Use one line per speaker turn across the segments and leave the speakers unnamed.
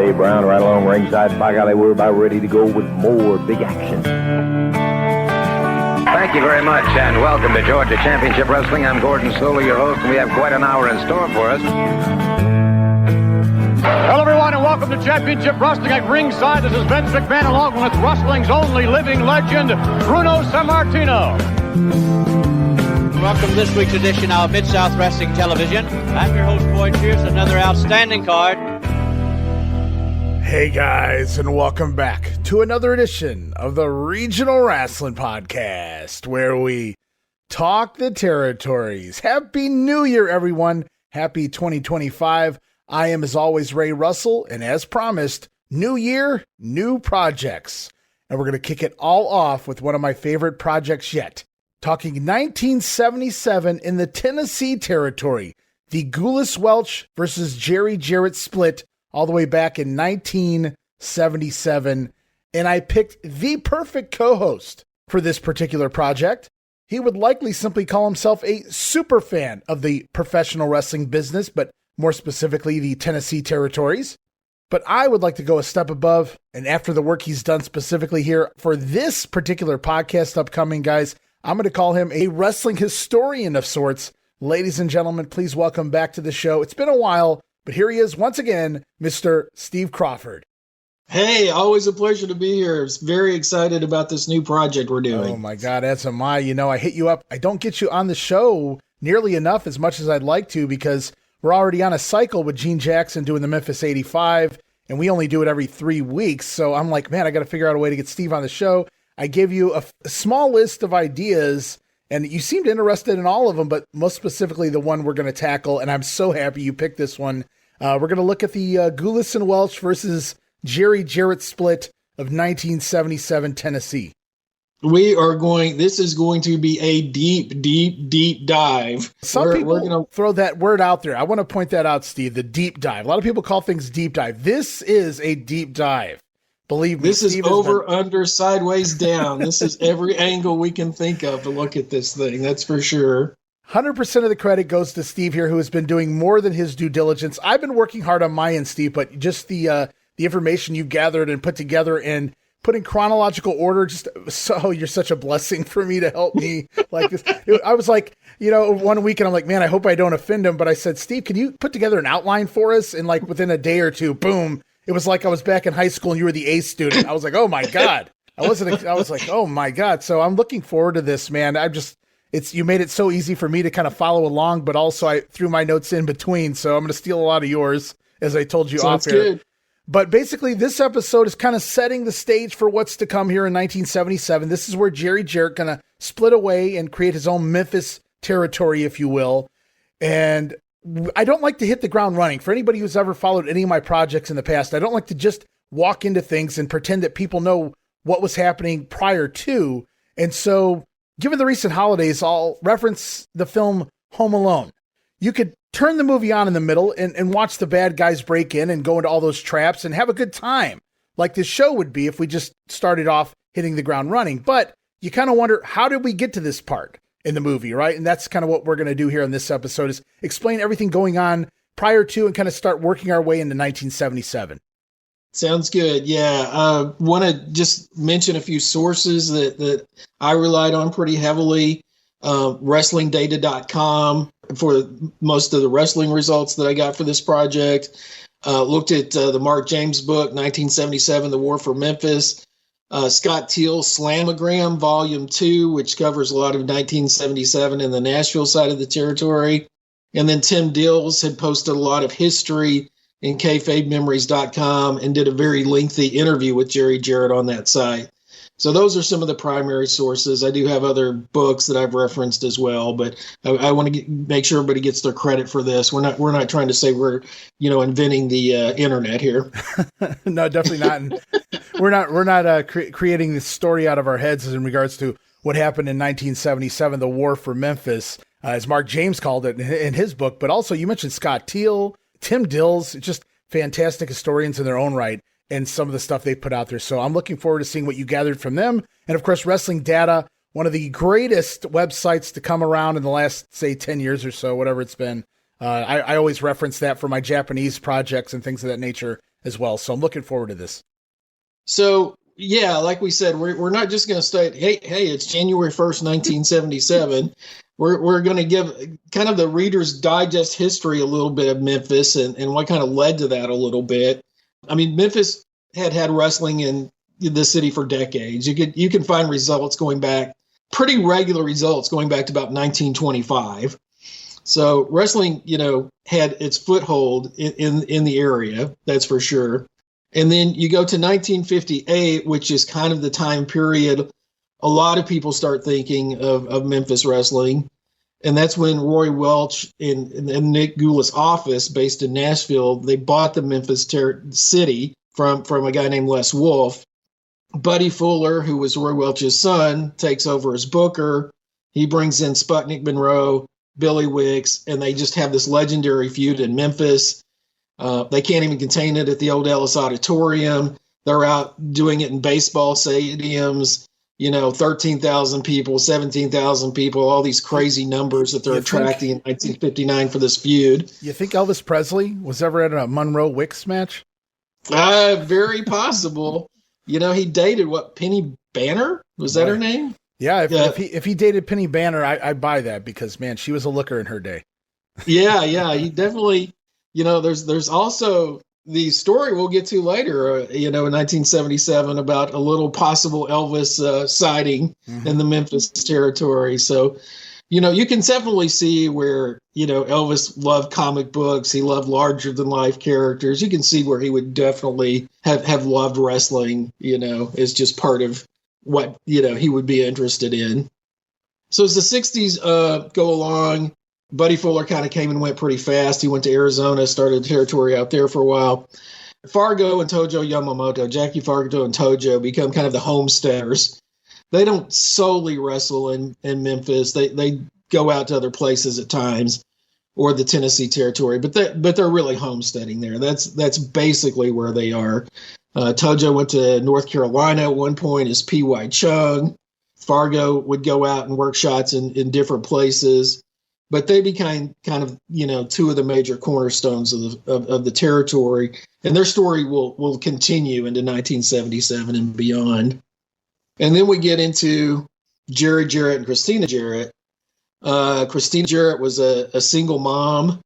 Dave Brown right along ringside. By golly, we're about ready to go with more big action.
Thank you very much, and welcome to Georgia Championship Wrestling. I'm Gordon Solie, your host, and we have quite an hour in store for us.
Hello, everyone, and welcome to Championship Wrestling at ringside. This is Vince McMahon, along with wrestling's only living legend, Bruno Sammartino.
Welcome to this week's edition of Mid-South Wrestling Television. I'm your host, Boyd Pierce, another outstanding card.
Hey guys, and welcome back to another edition of the Regional Rasslin podcast, where we talk the territories. Happy New Year, everyone. Happy 2025. I am, as always, Ray Russell, and as promised, new year, new projects. And we're going to kick it all off with one of my favorite projects yet. Talking 1977 in the Tennessee territory, the Gulas Welch versus Jerry Jarrett split all the way back in 1977. And I picked the perfect co-host for this particular project. He would likely simply call himself a super fan of the professional wrestling business, but more specifically the Tennessee territories. But I would like to go a step above, and after the work he's done specifically here for this particular podcast upcoming, guys, I'm going to call him a wrestling historian of sorts. Ladies and gentlemen, please welcome back to the show. It's been a while, but here he is once again, Mr. Steve Crawford.
Hey, always a pleasure to be here. Very excited about this new project we're doing.
Oh my God, as am I. You know, I hit you up. I don't get you on the show nearly enough as much as I'd like to, because we're already on a cycle with Gene Jackson doing the Memphis 85, and we only do it every 3 weeks. So I'm like, man, I got to figure out a way to get Steve on the show. I gave you a small list of ideas, and you seemed interested in all of them, but most specifically the one we're going to tackle, and I'm so happy you picked this one. We're going to look at the Gulas and Welch versus Jerry Jarrett split of 1977 Tennessee.
This is going to be a deep dive.
Some people throw that word out there. I want to point that out, Steve, the deep dive. A lot of people call things deep dive. This is a deep dive. Believe me.
This is over, under, sideways, down. This is every angle we can think of to look at this thing. That's for sure.
100% of the credit goes to Steve here, who has been doing more than his due diligence. I've been working hard on my end, Steve, but just the information you gathered and put together and put in chronological order, you're such a blessing for me to help me like this. I was like, one week and I'm like, man, I hope I don't offend him. But I said, Steve, can you put together an outline for us? And like within a day or two, boom, it was like I was back in high school and you were the A student. I was like, oh my God. I was like, oh my God. So I'm looking forward to this, man. You made it so easy for me to kind of follow along, but also I threw my notes in between. So I'm going to steal a lot of yours, as I told you off air. Good. But basically, this episode is kind of setting the stage for what's to come here in 1977. This is where Jerry Jarrett kind of split away and create his own Memphis territory, if you will. And I don't like to hit the ground running. For anybody who's ever followed any of my projects in the past, I don't like to just walk into things and pretend that people know what was happening prior to. And so, given the recent holidays, I'll reference the film Home Alone. You could turn the movie on in the middle and watch the bad guys break in and go into all those traps and have a good time, like this show would be if we just started off hitting the ground running. But you kind of wonder, how did we get to this part in the movie, right? And that's kind of what we're going to do here in this episode, is explain everything going on prior to and kind of start working our way into 1977.
Sounds good. Yeah. Want to just mention a few sources that I relied on pretty heavily. WrestlingData.com for most of the wrestling results that I got for this project. Looked at the Mark James book, 1977, The War for Memphis. Scott Teal's Slamagram, Volume 2, which covers a lot of 1977 in the Nashville side of the territory. And then Tim Dills had posted a lot of history in kayfabememories.com and did a very lengthy interview with Jerry Jarrett on that site. So those are some of the primary sources. I do have other books that I've referenced as well, but I want to make sure everybody gets their credit for this. We're not trying to say we're inventing the internet here.
No, definitely not. And we're not creating this story out of our heads in regards to what happened in 1977, the War for Memphis, as Mark James called it in his book. But also, you mentioned Scott Teal, Tim Dills, just fantastic historians in their own right, and some of the stuff they put out there. So I'm looking forward to seeing what you gathered from them. And of course, Wrestling Data, one of the greatest websites to come around in the last, say, 10 years or so, whatever it's been. I always reference that for my Japanese projects and things of that nature as well. So I'm looking forward to this.
So, yeah, like we said, we're not just going to state, hey, it's January 1st, 1977. We're going to give kind of the Reader's Digest history a little bit of Memphis and what kind of led to that a little bit. I mean, Memphis had wrestling in the city for decades. You can find results going back, pretty regular results going back to about 1925. So wrestling, had its foothold in the area, that's for sure. And then you go to 1958, which is kind of the time period a lot of people start thinking of Memphis wrestling. And that's when Roy Welch and Nick Gulas' office based in Nashville, they bought the Memphis city from a guy named Les Wolf. Buddy Fuller, who was Roy Welch's son, takes over as booker. He brings in Sputnik Monroe, Billy Wicks, and they just have this legendary feud in Memphis. They can't even contain it at the old Ellis Auditorium. They're out doing it in baseball stadiums, 13,000 people, 17,000 people, all these crazy numbers that they're attracting in 1959 for this feud.
You think Elvis Presley was ever at a Monroe Wicks match?
Very possible. He dated Penny Banner? Was that her name?
Yeah, if he dated Penny Banner, I buy that because, man, she was a looker in her day.
Yeah, he definitely, there's also the story we'll get to later, in 1977 about a little possible Elvis sighting in the Memphis territory. So, you can definitely see where, Elvis loved comic books. He loved larger than life characters. You can see where he would definitely have loved wrestling, as just part of what, he would be interested in. So as the 60s go along, Buddy Fuller kind of came and went pretty fast. He went to Arizona, started territory out there for a while. Fargo and Tojo Yamamoto, Jackie Fargo and Tojo, become kind of the homesteaders. They don't solely wrestle in Memphis. They go out to other places at times, or the Tennessee territory, but they're really homesteading there. That's basically where they are. Tojo went to North Carolina at one point as P.Y. Chung. Fargo would go out and work shots in different places. But they became kind of, two of the major cornerstones of the territory. And their story will continue into 1977 and beyond. And then we get into Jerry Jarrett and Christina Jarrett. Christina Jarrett was a single mom.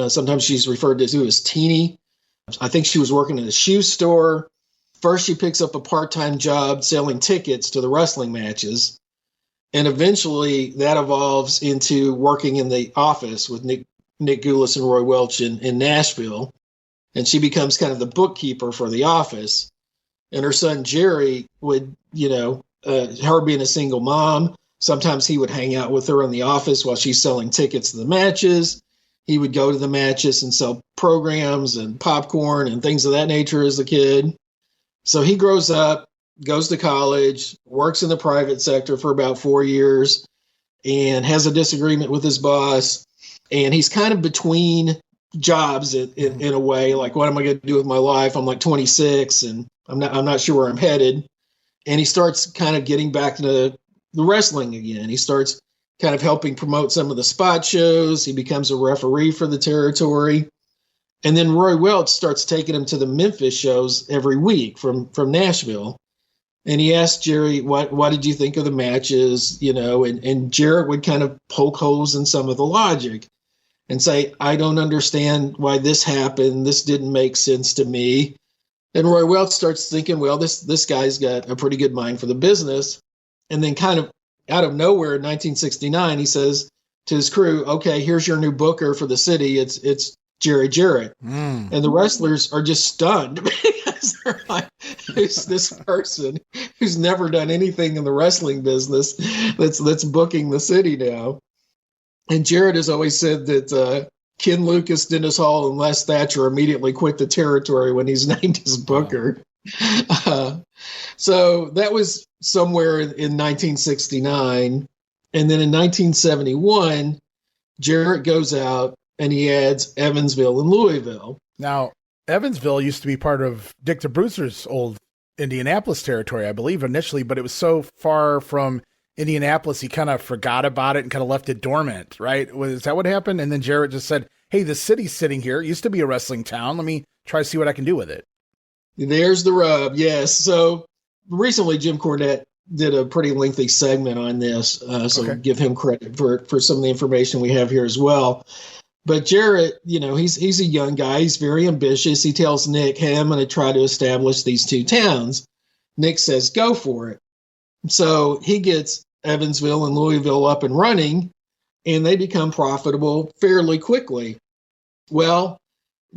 Sometimes she's referred to as Teeny. I think she was working in a shoe store. First, she picks up a part-time job selling tickets to the wrestling matches. And eventually that evolves into working in the office with Nick Gulas and Roy Welch in Nashville. And she becomes kind of the bookkeeper for the office. And her son Jerry would, her being a single mom, sometimes he would hang out with her in the office while she's selling tickets to the matches. He would go to the matches and sell programs and popcorn and things of that nature as a kid. So he grows up, goes to college, works in the private sector for about 4 years, and has a disagreement with his boss. And he's kind of between jobs in a way, like, what am I going to do with my life? I'm like 26 and I'm not sure where I'm headed. And he starts kind of getting back to the wrestling again. He starts kind of helping promote some of the spot shows. He becomes a referee for the territory. And then Roy Welch starts taking him to the Memphis shows every week from Nashville. And he asked Jerry, what did you think of the matches? And Jarrett would kind of poke holes in some of the logic and say, I don't understand why this happened. This didn't make sense to me. And Roy Welch starts thinking, well, this guy's got a pretty good mind for the business. And then kind of out of nowhere in 1969, he says to his crew, okay, here's your new booker for the city. It's Jerry Jarrett. And the wrestlers are just stunned because they're like, who's this person who's never done anything in the wrestling business that's booking the city now? And Jarrett has always said that Ken Lucas, Dennis Hall, and Les Thatcher immediately quit the territory when he's named as booker. So that was somewhere in 1969. And then in 1971, Jarrett goes out and he adds Evansville and Louisville.
Now, Evansville used to be part of Dick the Bruiser's old Indianapolis territory, I believe, initially, but it was so far from Indianapolis, he kind of forgot about it and kind of left it dormant, right? Was that what happened? And then Jarrett just said, hey, the city's sitting here. It used to be a wrestling town. Let me try to see what I can do with it.
There's the rub. Yes. So recently, Jim Cornette did a pretty lengthy segment on this. So give him credit for some of the information we have here as well. But Jarrett, he's a young guy. He's very ambitious. He tells Nick, hey, I'm going to try to establish these two towns. Nick says, go for it. So he gets Evansville and Louisville up and running, and they become profitable fairly quickly. Well,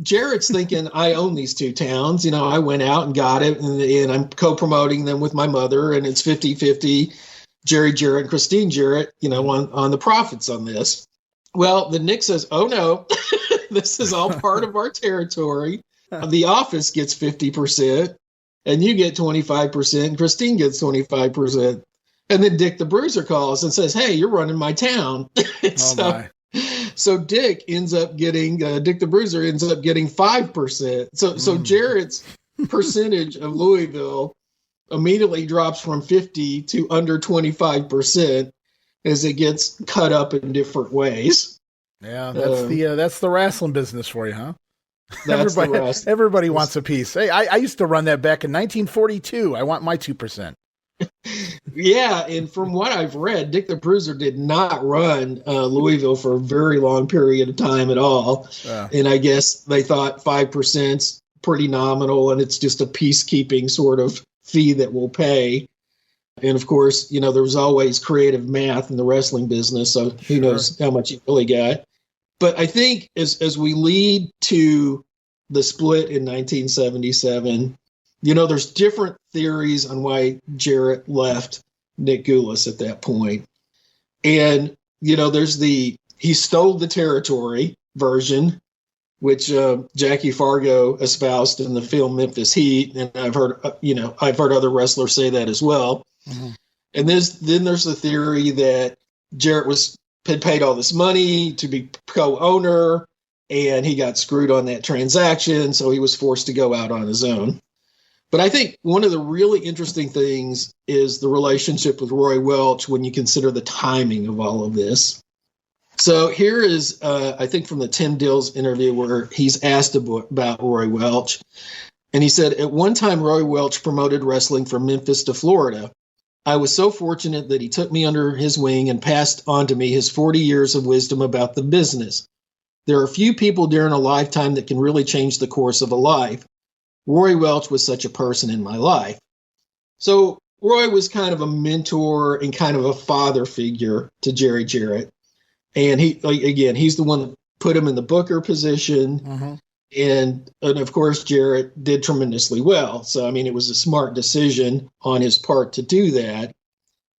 Jarrett's thinking, I own these two towns. I went out and got it, and I'm co-promoting them with my mother, and it's 50-50, Jerry Jarrett and Christine Jarrett, on the profits on this. Well, then Nick says, oh, no, this is all part of our territory. The office gets 50%, and you get 25%, and Christine gets 25%. And then Dick the Bruiser calls and says, hey, you're running my town. So Dick ends up getting, Dick the Bruiser ends up getting 5%. So Jarrett's percentage of Louisville immediately drops from 50 to under 25%. As it gets cut up in different ways.
Yeah, that's the Rasslin business for you, huh?
That's
everybody wants a piece. Hey, I used to run that back in 1942. I want my 2%.
Yeah, and from what I've read, Dick the Bruiser did not run Louisville for a very long period of time at all. And I guess they thought 5%'s pretty nominal, and it's just a peacekeeping sort of fee that we'll pay. And of course, there was always creative math in the wrestling business, so who knows how much he really got. But I think as we lead to the split in 1977, there's different theories on why Jarrett left Nick Gulas at that point. And, there's the he stole the territory version, which Jackie Fargo espoused in the film Memphis Heat. And I've heard other wrestlers say that as well. Mm-hmm. And then there's the theory that Jarrett had paid all this money to be co-owner, and he got screwed on that transaction, so he was forced to go out on his own. But I think one of the really interesting things is the relationship with Roy Welch when you consider the timing of all of this. So here is, I think, from the Tim Dills interview where he's asked about Roy Welch. And he said, at one time, Roy Welch promoted wrestling from Memphis to Florida. I was so fortunate that he took me under his wing and passed on to me his 40 years of wisdom about the business. There are few people during a lifetime that can really change the course of a life. Roy Welch was such a person in my life. So Roy was kind of a mentor and kind of a father figure to Jerry Jarrett. And he's the one that put him in the booker position. Mm-hmm. And of course, Jarrett did tremendously well. So, it was a smart decision on his part to do that.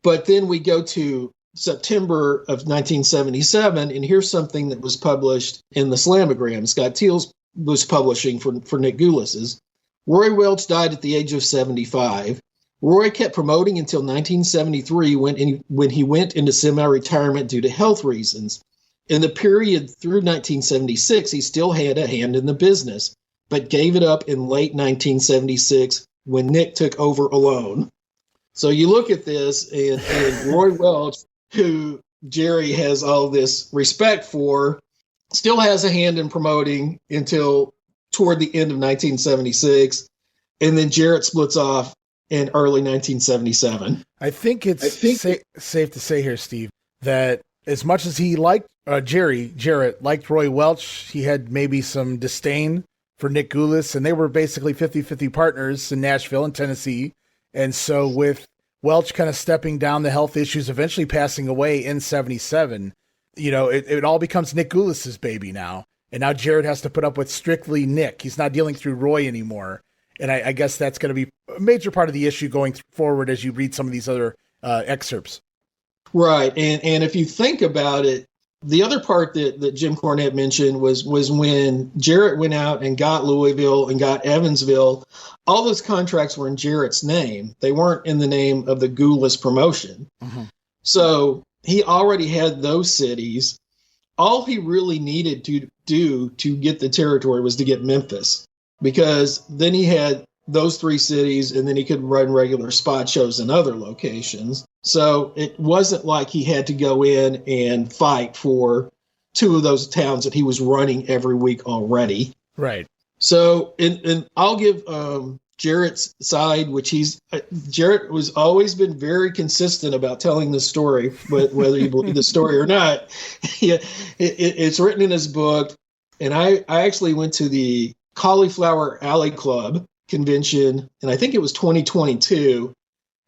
But then we go to September of 1977, and here's something that was published in the Slamagram. Scott Teals was publishing for Nick Gulas's. Roy Welch died at the age of 75. Roy kept promoting until 1973 when he went into semi-retirement due to health reasons. In the period through 1976, he still had a hand in the business, but gave it up in late 1976 when Nick took over alone. So you look at this, and Roy Welch, who Jerry has all this respect for, still has a hand in promoting until toward the end of 1976, and then Jarrett splits off in early 1977.
I think it's safe to say here, Steve, that as much as he liked Jerry Jarrett, liked Roy Welch, he had maybe some disdain for Nick Gulas, and they were basically 50-50 partners in Nashville and Tennessee. And so with Welch kind of stepping down, the health issues, eventually passing away in 77, it all becomes Nick Gulas's baby now. And now Jarrett has to put up with strictly Nick. He's not dealing through Roy anymore. And I guess that's going to be a major part of the issue going forward as you read some of these other excerpts. Right.
And if you think about it, the other part that Jim Cornette mentioned was when Jarrett went out and got Louisville and got Evansville, all those contracts were in Jarrett's name. They weren't in the name of the Gulas promotion. Mm-hmm. So he already had those cities. All he really needed to do to get the territory was to get Memphis, because then he had those three cities, and then he could run regular spot shows in other locations. So it wasn't like he had to go in and fight for two of those towns that he was running every week already.
Right.
So, and I'll give Jarrett's side, which Jarrett was always been very consistent about telling the story, but whether you believe the story or not, yeah, it's written in his book. And I actually went to the Cauliflower Alley Club convention, and I think it was 2022,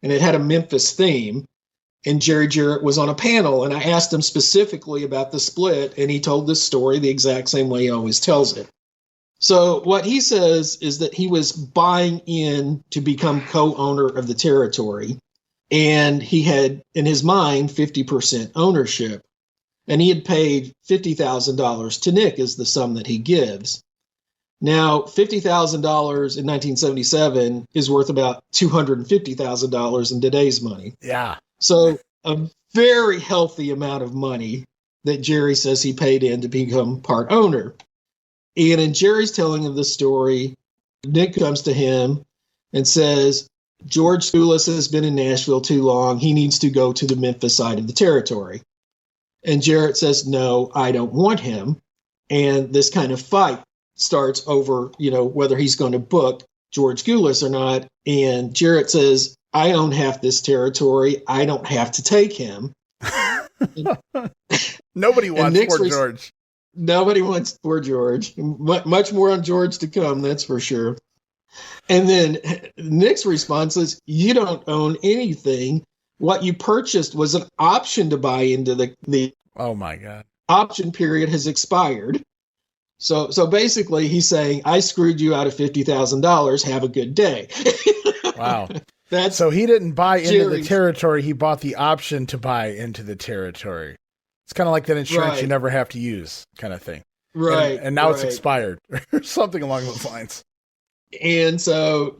and it had a Memphis theme. And Jerry Jarrett was on a panel, and I asked him specifically about the split, and he told this story the exact same way he always tells it. So what he says is that he was buying in to become co-owner of the territory, and he had, in his mind, 50% ownership. And he had paid $50,000 to Nick as the sum that he gives. Now, $50,000 in 1977 is worth about $250,000 in today's money.
Yeah.
So a very healthy amount of money that Jerry says he paid in to become part owner. And in Jerry's telling of the story, Nick comes to him and says, George Gulas has been in Nashville too long. He needs to go to the Memphis side of the territory. And Jarrett says, no, I don't want him. And this kind of fight starts over, whether he's going to book George Gulas or not. And Jarrett says, I own half this territory. I don't have to take him.
Nobody wants poor George.
Nobody wants poor George. Much more on George to come, that's for sure. And then Nick's response is, you don't own anything. What you purchased was an option to buy into the
oh my God.
Option period has expired. So basically he's saying, I screwed you out of $50,000. Have a good day.
Wow. So he didn't buy into the territory. He bought the option to buy into the territory. It's kind of like that insurance you never have to use kind of thing.
Right.
And now it's expired or something along those lines.
And so,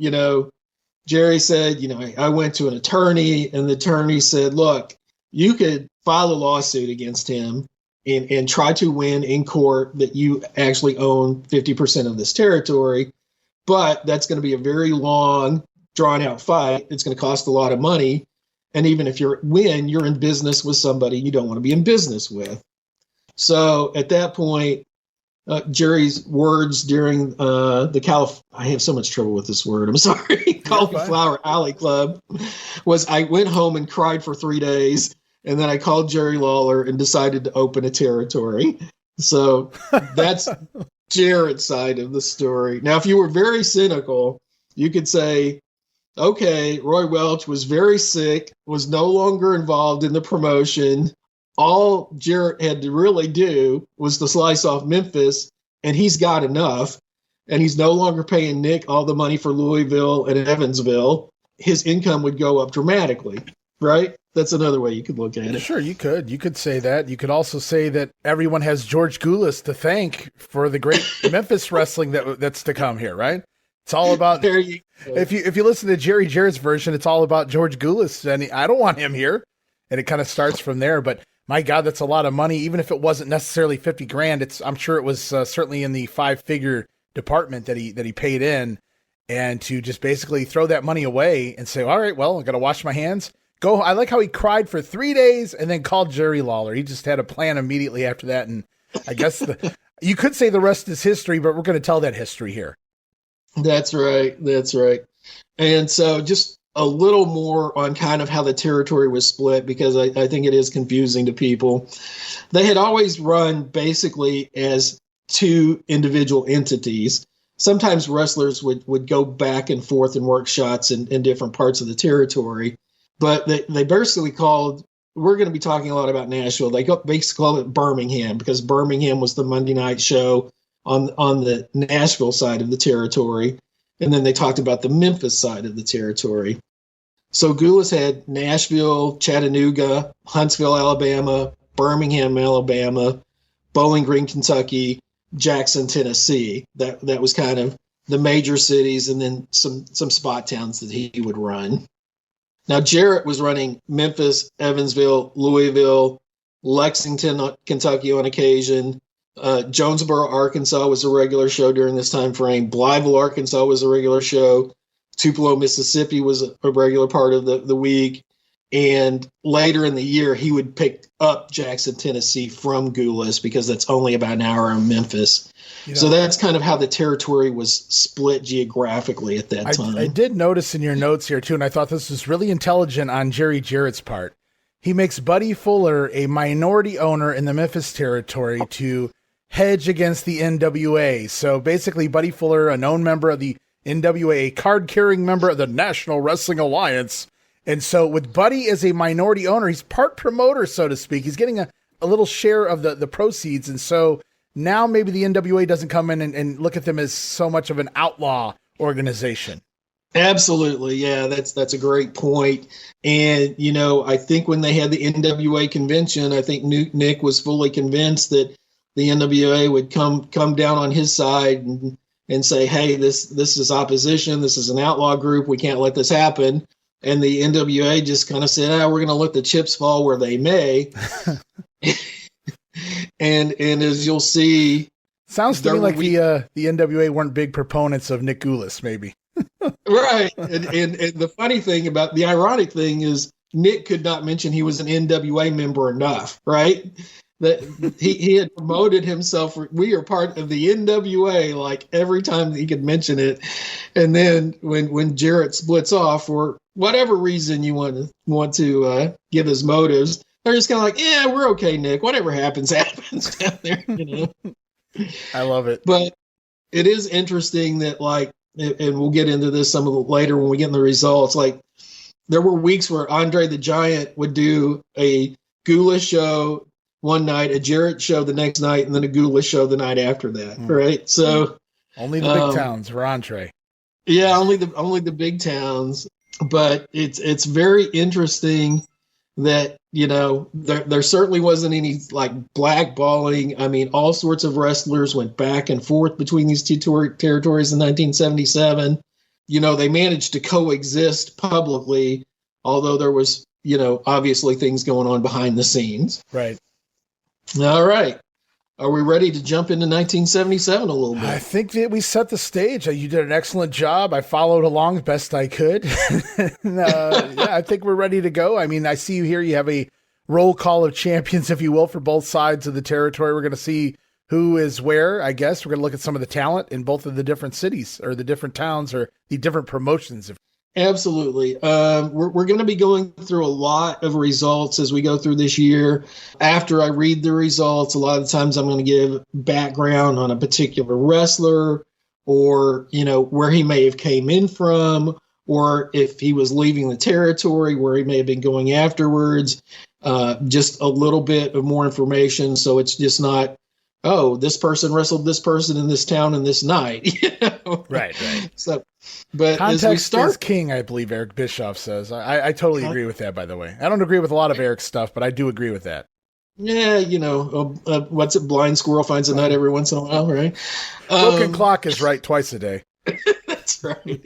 Jerry said, I went to an attorney, and the attorney said, look, you could file a lawsuit against him and try to win in court that you actually own 50% of this territory. But that's going to be a very long, drawn out fight. It's going to cost a lot of money. And even if you're in business with somebody you don't want to be in business with. So at that point, Jerry's words during I have so much trouble with this word. I'm sorry. Cauliflower Alley Club was, I went home and cried for 3 days. And then I called Jerry Lawler and decided to open a territory. So that's Jarrett's side of the story. Now, if you were very cynical, you could say, okay, Roy Welch was very sick, was no longer involved in the promotion. All Jarrett had to really do was to slice off Memphis, and he's got enough. And he's no longer paying Nick all the money for Louisville and Evansville. His income would go up dramatically, right? That's another way you could look at it.
Sure, you could. You could say that. You could also say that everyone has George Gulas to thank for the great Memphis wrestling that's to come here, right? It's all about, if you listen to Jerry Jarrett's version, it's all about George Gulas, and I don't want him here. And it kind of starts from there. But my God, that's a lot of money. Even if it wasn't necessarily $50,000, I'm sure it was certainly in the 5-figure department that he paid in. And to just basically throw that money away and say, all right, well, I got to wash my hands. Go. I like how he cried for 3 days and then called Jerry Lawler. He just had a plan immediately after that. And I guess you could say the rest is history, but we're going to tell that history here.
That's right. That's right. And so just a little more on kind of how the territory was split, because I think it is confusing to people. They had always run basically as two individual entities. Sometimes wrestlers would go back and forth and work shots in different parts of the territory. But they basically called, we're going to be talking a lot about Nashville. They basically called it Birmingham, because Birmingham was the Monday night show on the Nashville side of the territory. And then they talked about the Memphis side of the territory. So Gulas had Nashville, Chattanooga, Huntsville, Alabama, Birmingham, Alabama, Bowling Green, Kentucky, Jackson, Tennessee. That was kind of the major cities, and then some spot towns that he would run. Now, Jarrett was running Memphis, Evansville, Louisville, Lexington, Kentucky on occasion. Jonesboro, Arkansas was a regular show during this time frame. Blytheville, Arkansas was a regular show. Tupelo, Mississippi was a regular part of the week. And later in the year, he would pick up Jackson, Tennessee from Gulas because that's only about an hour in Memphis. So that's kind of how the territory was split geographically at that time.
I did notice in your notes here, too, and I thought this was really intelligent on Jerry Jarrett's part. He makes Buddy Fuller a minority owner in the Memphis territory to hedge against the NWA. So basically, Buddy Fuller, a known member of the NWA, a card-carrying member of the National Wrestling Alliance. And so with Buddy as a minority owner, he's part promoter, so to speak. He's getting a little share of the proceeds. And so now maybe the NWA doesn't come in and look at them as so much of an outlaw organization.
Absolutely. Yeah, that's a great point. And, I think when they had the NWA convention, I think Nick was fully convinced that the NWA would come down on his side and say, hey, this is opposition. This is an outlaw group. We can't let this happen. And the NWA just kind of said, we're going to let the chips fall where they may. and as you'll see,
sounds to me like the NWA weren't big proponents of Nick Gulas, maybe.
Right. And the funny thing about the ironic thing is Nick could not mention he was an NWA member enough, right? That he had promoted himself. We are part of the NWA, like every time he could mention it. And then when Jarrett splits off for whatever reason you want to give his motives, they're just kind of like, yeah, we're okay, Nick. Whatever happens down there,
I love it.
But it is interesting that, like, and we'll get into this some of it later when we get in the results. Like, there were weeks where Andre the Giant would do a Gulas show one night, a Jarrett show the next night, and then a Gulas show the night after that. Right? So
only the big towns were Andre.
Yeah, only the big towns. But it's very interesting that, there certainly wasn't any like blackballing. I mean, all sorts of wrestlers went back and forth between these two territories in 1977. They managed to coexist publicly, although there was, obviously things going on behind the scenes.
Right.
All right. Are we ready to jump into 1977 a little bit?
I think that we set the stage. You did an excellent job. I followed along best I could. I think we're ready to go. I mean, I see you here. You have a roll call of champions, if you will, for both sides of the territory. We're going to see who is where, I guess. We're going to look at some of the talent in both of the different cities or the different towns or the different promotions.
Absolutely. We're going to be going through a lot of results as we go through this year. After I read the results, a lot of the times I'm going to give background on a particular wrestler or, where he may have came in from, or if he was leaving the territory, where he may have been going afterwards. Just a little bit of more information. So it's just not, this person wrestled this person in this town in this night.
Right.
So, but
context
as we start,
is king, I believe Eric Bischoff says. I totally agree with that, by the way. I don't agree with a lot of Eric's stuff, but I do agree with that.
Yeah, what's it? Blind squirrel finds a nut every once in a while, right?
Broken clock is right twice a day.
That's right.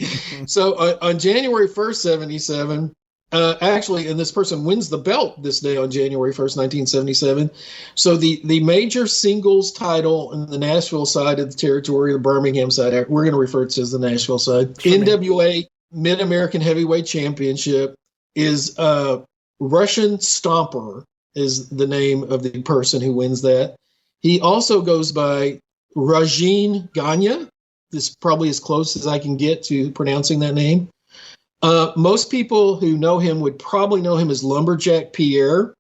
So on January 1st, 77, actually, and this person wins the belt this day on January 1st, 1977. So the major singles title in the Nashville side of the territory, the Birmingham side, we're going to refer to as the Nashville side. NWA Mid-American Heavyweight Championship is Russian Stomper is the name of the person who wins that. He also goes by Rajin Ganya. This is probably as close as I can get to pronouncing that name. Most people who know him would probably know him as Lumberjack Pierre,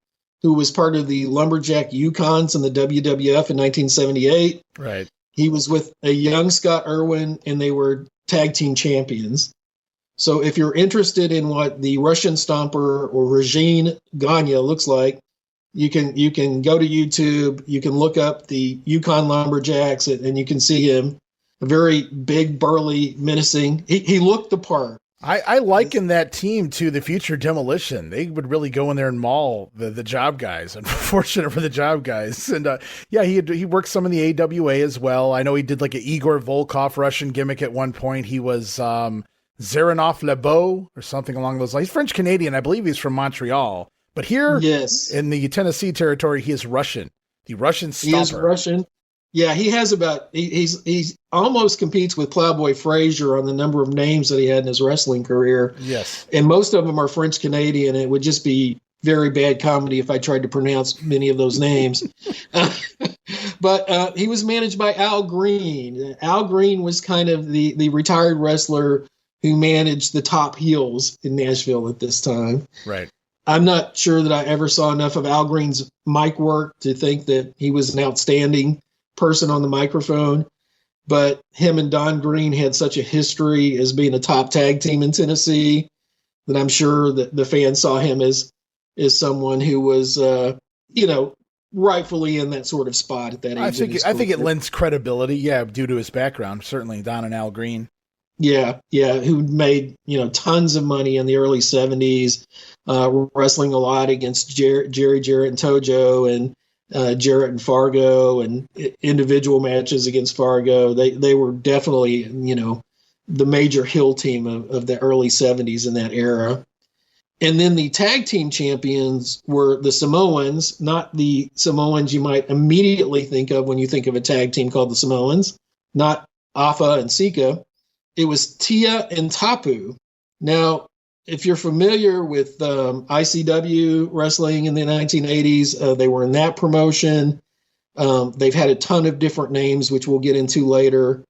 who was part of the Lumberjack Yukons in the WWF in 1978.
Right.
He was with a young Scott Irwin, and they were tag team champions. So if you're interested in what the Russian Stomper or Regine Gagne looks like, you can go to YouTube. You can look up the Yukon Lumberjacks, and you can see him. A very big, burly, menacing. He looked the part.
I liken that team to the future Demolition. They would really go in there and maul the job guys. Unfortunate for the job guys. And he worked some in the AWA as well. I know he did like an Igor Volkov Russian gimmick at one point. He was Zaranov Lebeau or something along those lines. He's French Canadian. I believe he's from Montreal. But here in the Tennessee territory, he is Russian. The Russian Stomper.
He is Russian. Yeah, he has about he's almost competes with Plowboy Frazier on the number of names that he had in his wrestling career.
Yes.
And most of them are French Canadian. It would just be very bad comedy if I tried to pronounce many of those names. But he was managed by Al Green. Al Green was kind of the retired wrestler who managed the top heels in Nashville at this time.
Right.
I'm not sure that I ever saw enough of Al Green's mic work to think that he was an outstanding person on the microphone, but him and Don Green had such a history as being a top tag team in Tennessee that I'm sure that the fans saw him as someone who was, rightfully in that sort of spot at that age.
I think it lends credibility, due to his background. Certainly, Don and Al Green.
Yeah, who made tons of money in the early '70s, wrestling a lot against Jerry Jarrett and Tojo, and Jarrett and Fargo, and individual matches against Fargo. They were definitely, the major heel team of the early '70s in that era. And then the tag team champions were the Samoans, not the Samoans you might immediately think of when you think of a tag team called the Samoans, not Afa and Sika. It was Tia and Tapu. Now, if you're familiar with ICW wrestling in the 1980s, they were in that promotion. They've had a ton of different names, which we'll get into later.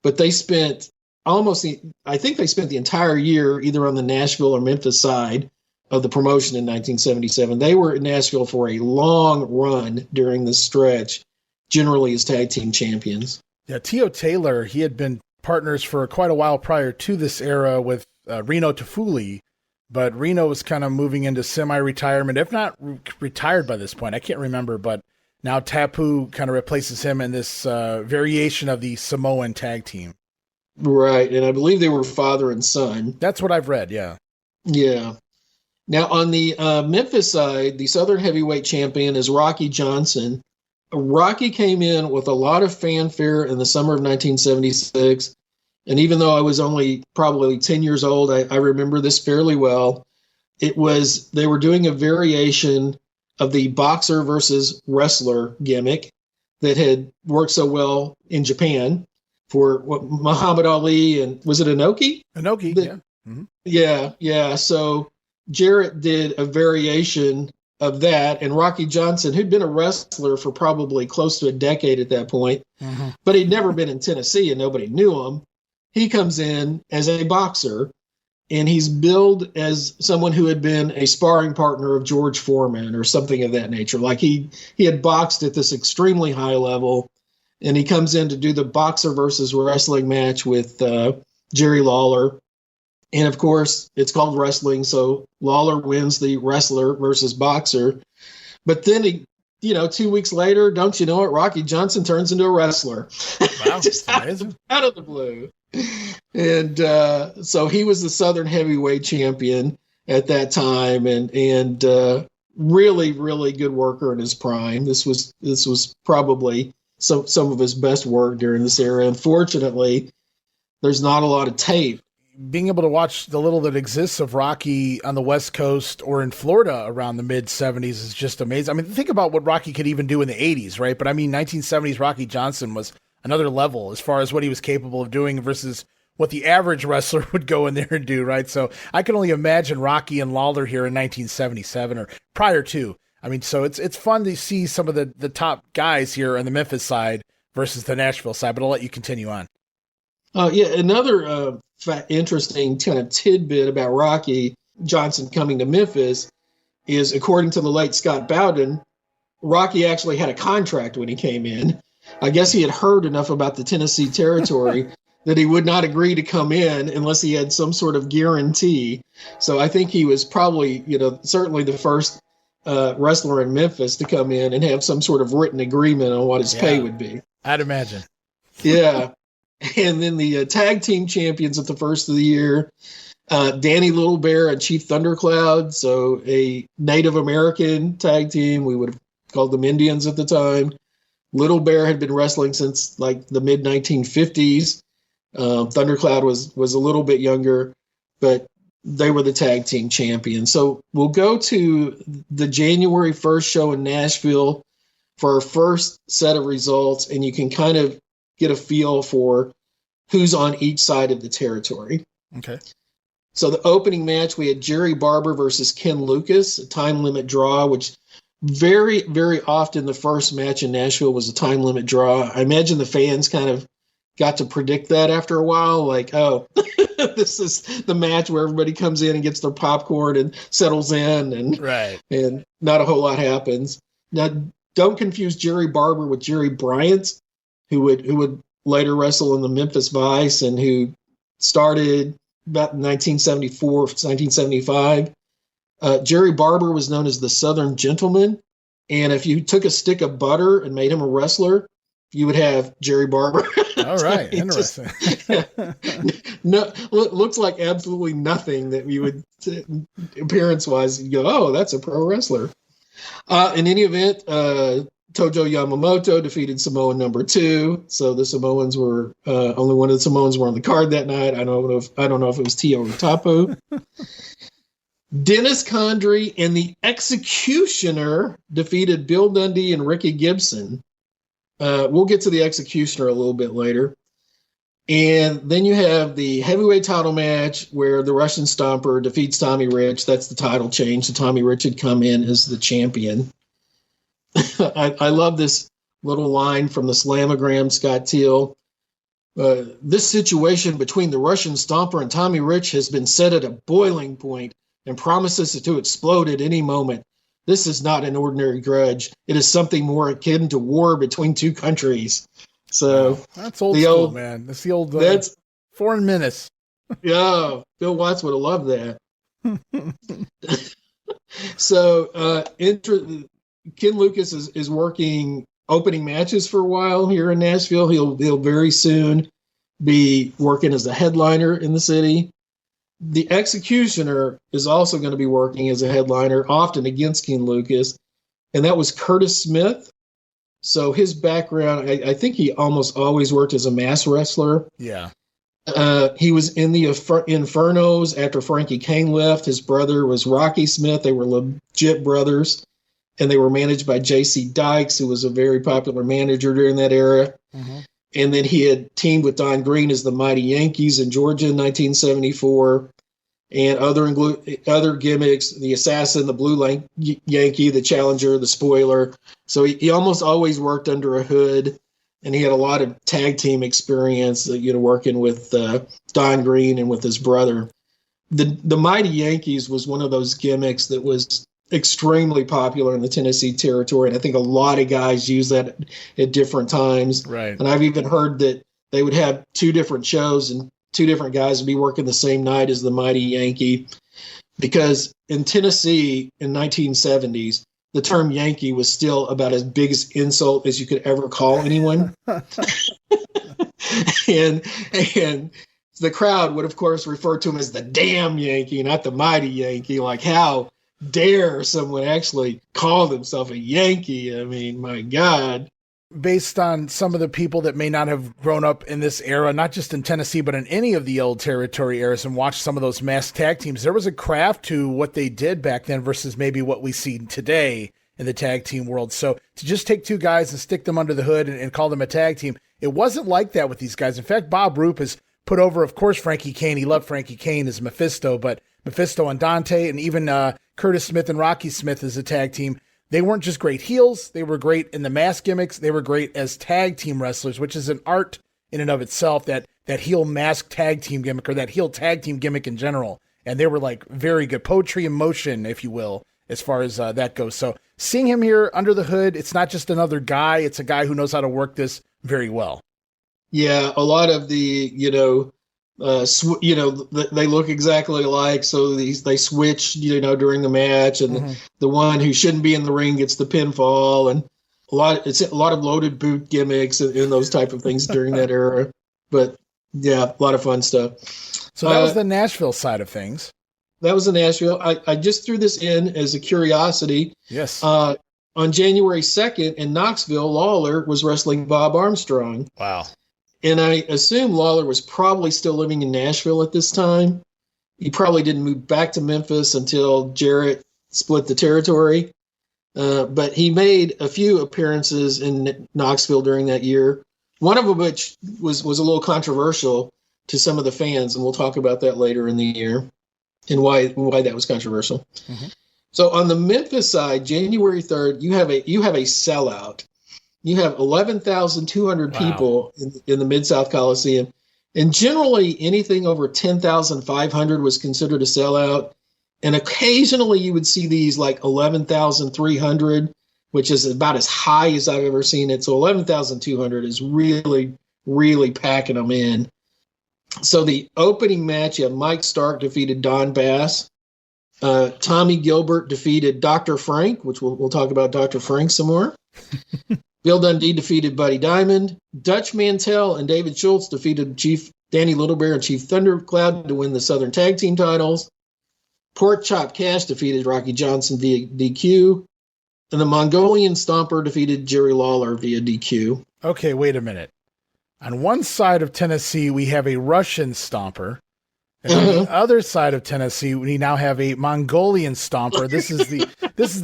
But they spent I think they spent the entire year either on the Nashville or Memphis side of the promotion in 1977. They were in Nashville for a long run during this stretch, generally as tag team champions. Yeah,
Tio Taylor, he had been partners for quite a while prior to this era with Reno Tafuli, but Reno was kind of moving into semi-retirement, if not retired by this point. I can't remember, but now Tapu kind of replaces him in this variation of the Samoan tag team.
Right, and I believe they were father and son.
That's what I've read, yeah.
Yeah. Now, on the Memphis side, the Southern Heavyweight Champion is Rocky Johnson. Rocky came in with a lot of fanfare in the summer of 1976, and even though I was only probably 10 years old, I remember this fairly well. They were doing a variation of the boxer versus wrestler gimmick that had worked so well in Japan. For Muhammad Ali and was it Inoki?
Inoki, yeah. Mm-hmm.
Yeah. So Jarrett did a variation of that, and Rocky Johnson, who'd been a wrestler for probably close to a decade at that point, but he'd never been in Tennessee and nobody knew him. He comes in as a boxer, and he's billed as someone who had been a sparring partner of George Foreman or something of that nature. Like he had boxed at this extremely high level. And he comes in to do the boxer versus wrestling match with Jerry Lawler. And, of course, it's called wrestling, so Lawler wins the wrestler versus boxer. But then, 2 weeks later, don't you know it, Rocky Johnson turns into a wrestler.
Wow,
just out of the blue. And so he was the Southern Heavyweight Champion at that time, and really, really good worker in his prime. This was probably some of his best work during this era. Unfortunately, there's not a lot of tape.
Being able to watch the little that exists of Rocky on the West Coast or in Florida around the mid-'70s is just amazing. I mean, think about what Rocky could even do in the 80s, right? But I mean, 1970s Rocky Johnson was another level as far as what he was capable of doing versus what the average wrestler would go in there and do, right? So I can only imagine Rocky and Lawler here in 1977 or prior to. I mean, so it's fun to see some of the top guys here on the Memphis side versus the Nashville side, but I'll let you continue on.
Another interesting kind of tidbit about Rocky Johnson coming to Memphis is, according to the late Scott Bowden, Rocky actually had a contract when he came in. I guess he had heard enough about the Tennessee territory that he would not agree to come in unless he had some sort of guarantee. So I think he was probably, certainly the first wrestler in Memphis to come in and have some sort of written agreement on what his pay would be.
I'd imagine.
Yeah. And then the tag team champions at the first of the year, Danny Little Bear and Chief Thundercloud. So a Native American tag team. We would have called them Indians at the time. Little Bear had been wrestling since like the mid 1950s. Thundercloud was a little bit younger, but they were the tag team champions. So we'll go to the January 1st show in Nashville for our first set of results, and you can kind of get a feel for who's on each side of the territory.
Okay.
So the opening match, we had Jerry Barber versus Ken Lucas, a time limit draw, which very, very often the first match in Nashville was a time limit draw. I imagine the fans kind of got to predict that after a while, like, oh, this is the match where everybody comes in and gets their popcorn and settles in, and not a whole lot happens. Now, don't confuse Jerry Barber with Jerry Bryant, who would later wrestle in the Memphis Vice and who started about 1974, 1975. Jerry Barber was known as the Southern Gentleman, and if you took a stick of butter and made him a wrestler, you would have Jerry Barber.
All right, interesting.
No, looks like absolutely nothing that you would, appearance-wise, you go, oh, that's a pro wrestler. In any event, Tojo Yamamoto defeated Samoan number 2. So the Samoans were only one of the Samoans were on the card that night. I don't know if it was Tio or Tapu. Dennis Condrey and the Executioner defeated Bill Dundee and Ricky Gibson. We'll get to the Executioner a little bit later. And then you have the heavyweight title match where the Russian Stomper defeats Tommy Rich. That's the title change. So Tommy Rich had come in as the champion. I love this little line from the Slamagram, Scott Teal. This situation between the Russian Stomper and Tommy Rich has been set at a boiling point and promises to explode at any moment. This is not an ordinary grudge. It is something more akin to war between two countries. So
that's old school, man. That's the old that's foreign menace.
Yeah, Bill Watts would have loved that. So Ken Lucas is working opening matches for a while here in Nashville. He'll very soon be working as a headliner in the city. The Executioner is also going to be working as a headliner, often against Ken Lucas, and that was Curtis Smith. So his background, I think he almost always worked as a mass wrestler.
Yeah.
He was in the Infernos after Frankie Kane left. His brother was Rocky Smith. They were legit brothers, and they were managed by J.C. Dykes, who was a very popular manager during that era. Mm-hmm. And then he had teamed with Don Green as the Mighty Yankees in Georgia in 1974, and other gimmicks, the Assassin, the Blue Yankee, the Challenger, the Spoiler. So he almost always worked under a hood, and he had a lot of tag team experience, working with Don Green and with his brother. The Mighty Yankees was one of those gimmicks that was extremely popular in the Tennessee territory, and I think a lot of guys use that at different times.
Right. And
I've even heard that they would have 2 different shows and 2 different guys would be working the same night as the Mighty Yankee, because in Tennessee in 1970s, the term Yankee was still about as big as insult as you could ever call anyone. and the crowd would, of course, refer to him as the damn Yankee, not the Mighty Yankee. Like, how dare someone actually call themselves a Yankee? I mean, my God.
Based on some of the people that may not have grown up in this era, not just in Tennessee, but in any of the old territory eras, and watched some of those masked tag teams, there was a craft to what they did back then versus maybe what we see today in the tag team world. So to just take 2 guys and stick them under the hood and call them a tag team, it wasn't like that with these guys. In fact, Bob Roop has put over, of course, Frankie Kane. He loved Frankie Kane as Mephisto, but Mephisto and Dante, and even Curtis Smith and Rocky Smith as a tag team. They weren't just great heels. They were great in the mask gimmicks. They were great as tag team wrestlers, which is an art in and of itself, that heel mask tag team gimmick, or that heel tag team gimmick in general. And they were like very good poetry in motion, if you will, as far as that goes. So seeing him here under the hood, it's not just another guy. It's a guy who knows how to work this very well.
Yeah, a lot of the, they look exactly alike, so they switch, during the match, and the one who shouldn't be in the ring gets the pinfall, and it's a lot of loaded boot gimmicks and those type of things during that era. But yeah, a lot of fun stuff.
So that was the Nashville side of things.
That was in Nashville. I just threw this in as a curiosity.
Yes.
On January 2nd in Knoxville, Lawler was wrestling Bob Armstrong.
Wow.
And I assume Lawler was probably still living in Nashville at this time. He probably didn't move back to Memphis until Jarrett split the territory. but he made a few appearances in Knoxville during that year. One of them which was a little controversial to some of the fans, and we'll talk about that later in the year and why that was controversial. Mm-hmm. So on the Memphis side, January 3rd, you have a sellout. You have 11,200 people in the Mid-South Coliseum. And generally, anything over 10,500 was considered a sellout. And occasionally, you would see these like 11,300, which is about as high as I've ever seen it. So 11,200 is really, really packing them in. So the opening match, you have Mike Stark defeated Don Bass. Tommy Gilbert defeated Dr. Frank, which we'll talk about Dr. Frank some more. Bill Dundee defeated Buddy Diamond. Dutch Mantell and David Schultz defeated Chief Danny Littlebear and Chief Thundercloud to win the Southern Tag Team titles. Pork Chop Cash defeated Rocky Johnson via DQ. And the Mongolian Stomper defeated Jerry Lawler via DQ.
Okay, wait a minute. On one side of Tennessee, we have a Russian Stomper. And on the other side of Tennessee, we now have a Mongolian Stomper. This is the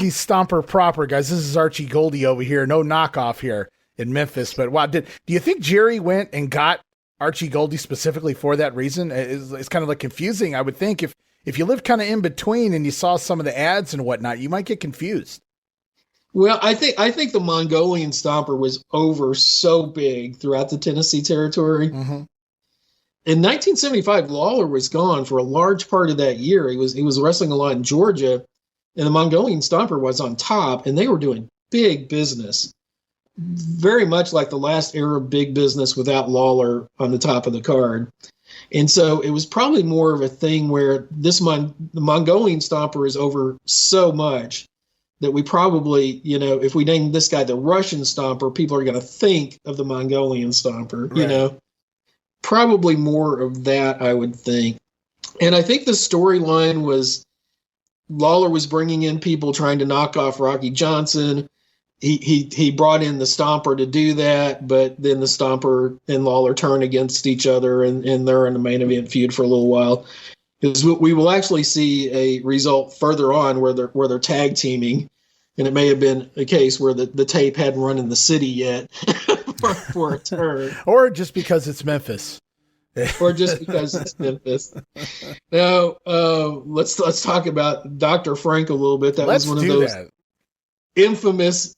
Stomper proper, guys. This is Archie Goldie over here. No knockoff here in Memphis. But wow, do you think Jerry went and got Archie Goldie specifically for that reason? It's kind of like confusing. I would think if you live kind of in between and you saw some of the ads and whatnot, you might get confused.
Well, I think the Mongolian Stomper was over so big throughout the Tennessee territory. Mm-hmm. In 1975, Lawler was gone for a large part of that year. He was wrestling a lot in Georgia, and the Mongolian Stomper was on top, and they were doing big business, very much like the last era of big business without Lawler on the top of the card. And so it was probably more of a thing where the Mongolian Stomper is over so much that we probably, if we name this guy the Russian Stomper, people are going to think of the Mongolian Stomper, right. Probably more of that, I would think. And I think the storyline was Lawler was bringing in people trying to knock off Rocky Johnson. He brought in the Stomper to do that, but then the Stomper and Lawler turn against each other, and they're in the main event feud for a little while. Because we will actually see a result further on where they're tag teaming, and it may have been a case where the tape hadn't run in the city yet for a turn,
or just because it's Memphis.
Or just because it's Memphis. Now, let's talk about Dr. Frank a little bit. That was one of those infamous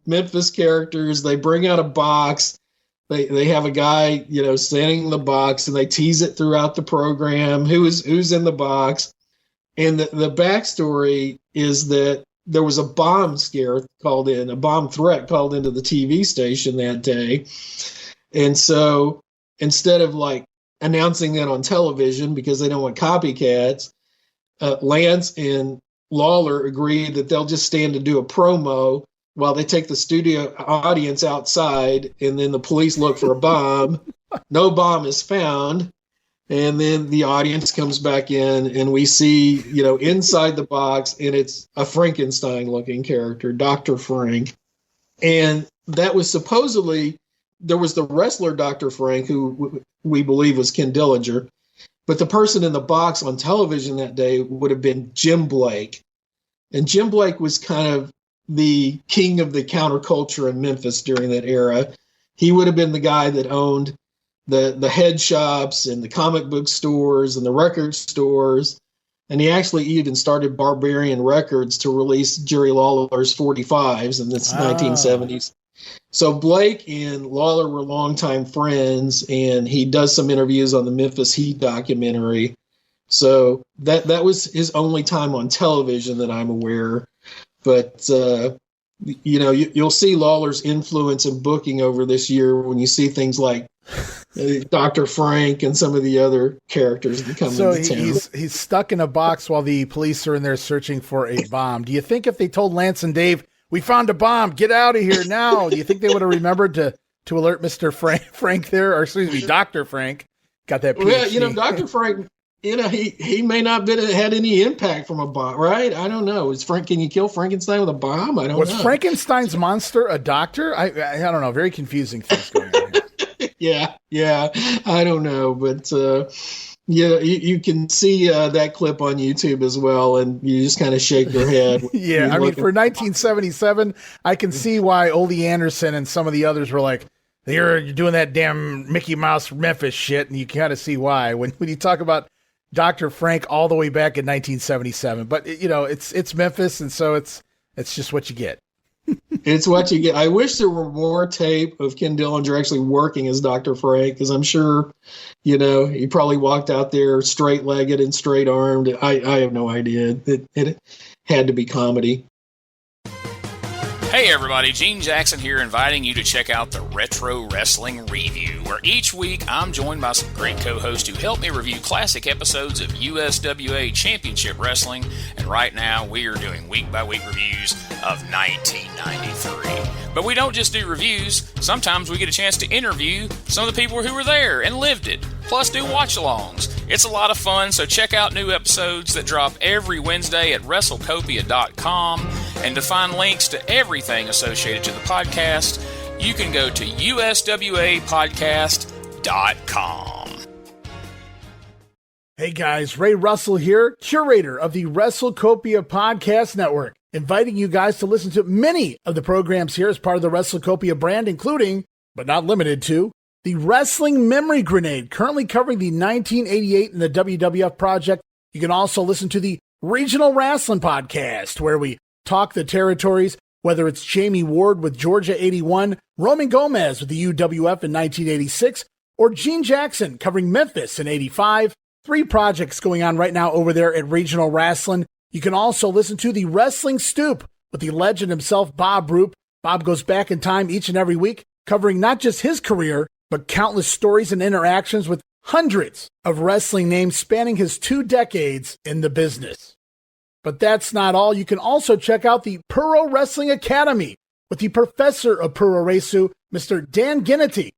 Memphis characters. They bring out a box. They have a guy, standing in the box, and they tease it throughout the program. Who's in the box? And the backstory is that there was a bomb scare called in, a bomb threat called into the TV station that day. And so instead of announcing that on television because they don't want copycats, Lance and Lawler agreed that they'll just stand to do a promo while they take the studio audience outside, and then the police look for a bomb. No bomb is found. And then the audience comes back in, and we see, inside the box, and it's a Frankenstein-looking character, Dr. Frank. And that was supposedly, there was the wrestler Dr. Frank, who we believe was Ken Dillinger, but the person in the box on television that day would have been Jim Blake. And Jim Blake was kind of the king of the counterculture in Memphis during that era. He would have been the guy that owned the head shops and the comic book stores and the record stores. And he actually even started Barbarian Records to release Jerry Lawler's 45s in the 1970s. So Blake and Lawler were longtime friends, and he does some interviews on the Memphis Heat documentary. So that was his only time on television that I'm aware. But, you'll see Lawler's influence in booking over this year when you see things like Dr. Frank and some of the other characters that come into town.
He's stuck in a box while the police are in there searching for a bomb. Do you think if they told Lance and Dave, we found a bomb, get out of here now, do you think they would have remembered to alert Mr. Frank there, or excuse me, Dr. Frank? Got that PhD.
Well, Dr. Frank, he may not have had any impact from a bomb, right? I don't know. Can you kill Frankenstein with a bomb? I don't know.
Was Frankenstein's monster a doctor? I don't know. Very confusing things going on here.
Yeah. I don't know. But Yeah, you can see that clip on YouTube as well, and you just kind of shake your head.
Yeah, I mean, for 1977, I can see why Ole Anderson and some of the others were like, you're doing that damn Mickey Mouse Memphis shit, and you kind of see why when you talk about Dr. Frank all the way back in 1977. But, it's Memphis, and so it's just what you get.
It's what you get. I wish there were more tape of Ken Dillinger actually working as Dr. Frank, because I'm sure, he probably walked out there straight-legged and straight-armed. I have no idea. It had to be comedy.
Hey everybody, Gene Jackson here, inviting you to check out the Retro Wrestling Review, where each week I'm joined by some great co-hosts who help me review classic episodes of USWA Championship Wrestling, and right now we are doing week-by-week reviews of 1993. But we don't just do reviews, sometimes we get a chance to interview some of the people who were there and lived it, plus do watch-alongs. It's a lot of fun, so check out new episodes that drop every Wednesday at WrestleCopia.com, and to find links to everything associated to the podcast, you can go to USWApodcast.com.
Hey guys, Ray Russell here, curator of the WrestleCopia Podcast Network, inviting you guys to listen to many of the programs here as part of the WrestleCopia brand, including, but not limited to, the Wrestling Memory Grenade, currently covering the 1988 and the WWF project. You can also listen to the Regional Rasslin podcast, where we talk the territories, whether it's Jamie Ward with Georgia 81, Roman Gomez with the UWF in 1986, or Gene Jackson covering Memphis in 85. 3 projects going on right now over there at Regional Rasslin. You can also listen to the Wrestling Stoop with the legend himself, Bob Roop. Bob goes back in time each and every week, covering not just his career, but countless stories and interactions with hundreds of wrestling names spanning his 2 decades in the business. But that's not all. You can also check out the Puro Wrestling Academy with the professor of Puro Resu, Mr. Dan Ginnity.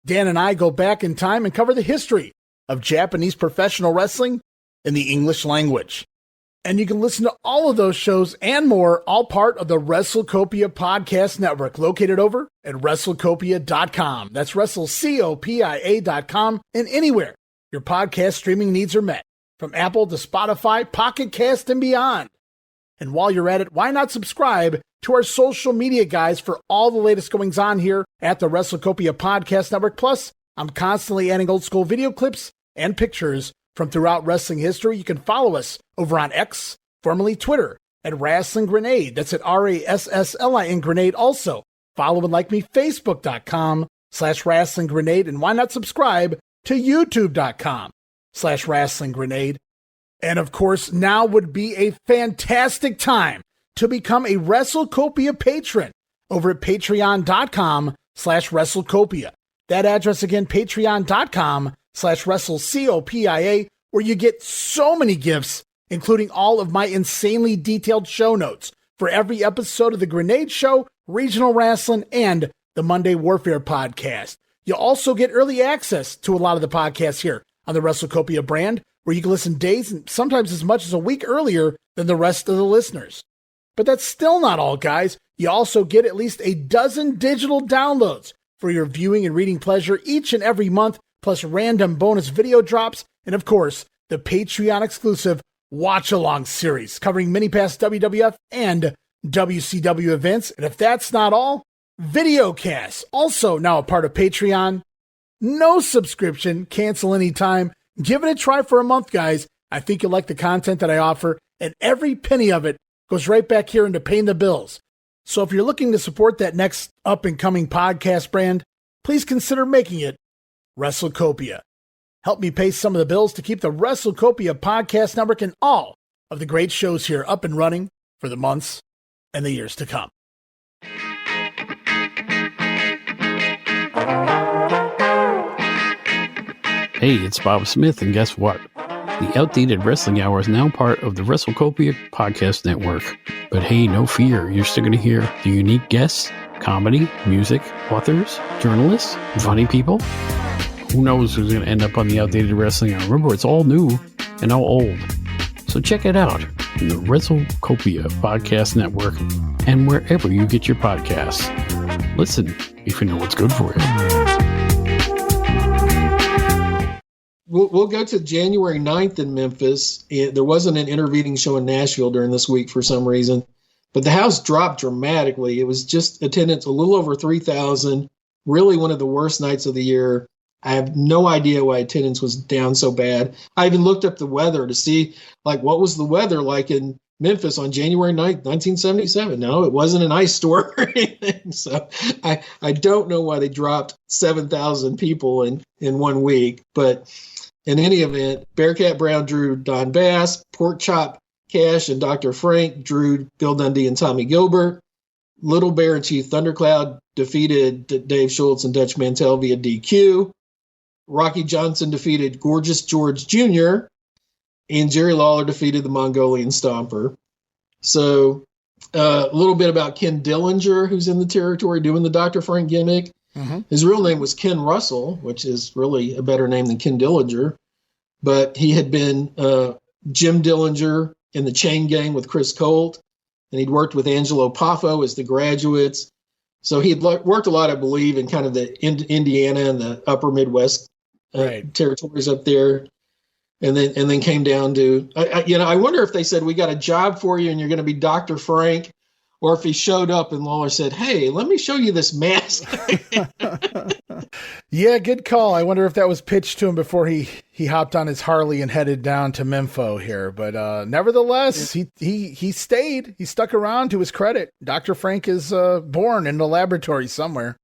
Dan and I go back in time and cover the history of Japanese professional wrestling in the English language. And you can listen to all of those shows and more, all part of the WrestleCopia Podcast Network, located over at WrestleCopia.com. That's WrestleCopia.com, and anywhere your podcast streaming needs are met, from Apple to Spotify, Pocket Cast, and beyond. And while you're at it, why not subscribe to our social media guys for all the latest goings on here at the WrestleCopia Podcast Network. Plus, I'm constantly adding old school video clips and pictures from throughout wrestling history. You can follow us over on X, formerly Twitter, at Wrestling Grenade. That's at RASSLIN Grenade. Also, follow and like me, Facebook.com/Wrestling Grenade. And why not subscribe to YouTube.com/Wrestling Grenade. And of course, now would be a fantastic time to become a WrestleCopia patron over at Patreon.com/WrestleCopia. That address again, Patreon.com/WrestleCopia, where you get so many gifts, including all of my insanely detailed show notes for every episode of The Grenade Show, Regional Rasslin, and the Monday Warfare podcast. You'll also get early access to a lot of the podcasts here on the WrestleCopia brand, where you can listen days and sometimes as much as a week earlier than the rest of the listeners. But that's still not all, guys. You also get at least a dozen digital downloads for your viewing and reading pleasure each and every month, plus random bonus video drops, and of course, the Patreon exclusive Watch Along series covering many past WWF and WCW events. And if that's not all, videocasts, also now a part of Patreon. No subscription, cancel anytime. Give it a try for a month, guys. I think you'll like the content that I offer, and every penny of it goes right back here into paying the bills. So if you're looking to support that next up-and-coming podcast brand, please consider making it WrestleCopia. Help me pay some of the bills to keep the WrestleCopia Podcast Network and all of the great shows here up and running for the months and the years to come.
Hey, it's Bob Smith, and guess what? The Outdated Wrestling Hour is now part of the WrestleCopia Podcast Network. But hey, no fear, you're still going to hear the unique guests, comedy, music, authors, journalists, funny people. Who knows who's going to end up on the Outdated Wrestling Hour? Remember, it's all new and all old. So check it out in the WrestleCopia Podcast Network and wherever you get your podcasts. Listen if you know what's good for you.
we'll go to January 9th in Memphis. There wasn't an intervening show in Nashville during this week for some reason, but the house dropped dramatically. It was just attendance a little over 3,000, really one of the worst nights of the year. I have no idea why attendance was down so bad. I even looked up the weather to see, like, what was the weather like in Memphis on January 9th, 1977. No, it wasn't an ice storm or anything. So I don't know why they dropped 7,000 people in 1 week. But in any event, Bearcat Brown drew Don Bass, Pork Chop Cash and Dr. Frank drew Bill Dundee and Tommy Gilbert. Little Bear and Chief Thundercloud defeated Dave Schultz and Dutch Mantell via DQ. Rocky Johnson defeated Gorgeous George Jr., and Jerry Lawler defeated the Mongolian Stomper. So a little bit about Ken Dillinger, who's in the territory doing the Dr. Frank gimmick. Mm-hmm. His real name was Ken Russell, which is really a better name than Ken Dillinger. But he had been Jim Dillinger in the Chain Gang with Chris Colt, and he'd worked with Angelo Poffo as the Graduates. So he'd worked a lot, I believe, in kind of the Indiana and the upper Midwest territories up there. And then came down to, I wonder if they said, we got a job for you and you're going to be Dr. Frank, or if he showed up and Lawler said, hey, let me show you this mask.
Yeah, good call. I wonder if that was pitched to him before he hopped on his Harley and headed down to Mempho here. But nevertheless, he stayed. He stuck around, to his credit. Dr. Frank is born in the laboratory somewhere.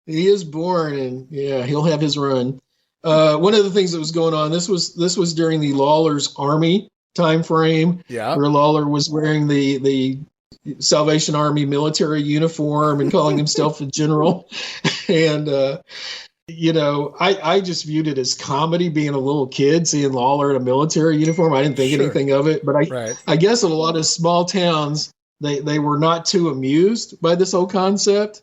He is born, and yeah, he'll have his run. One of the things that was going on, this was during the Lawler's Army time frame, where Lawler was wearing the Salvation Army military uniform and calling himself a general. And, I just viewed it as comedy, being a little kid, seeing Lawler in a military uniform. I didn't think anything of it, but I guess in a lot of small towns, they were not too amused by this whole concept.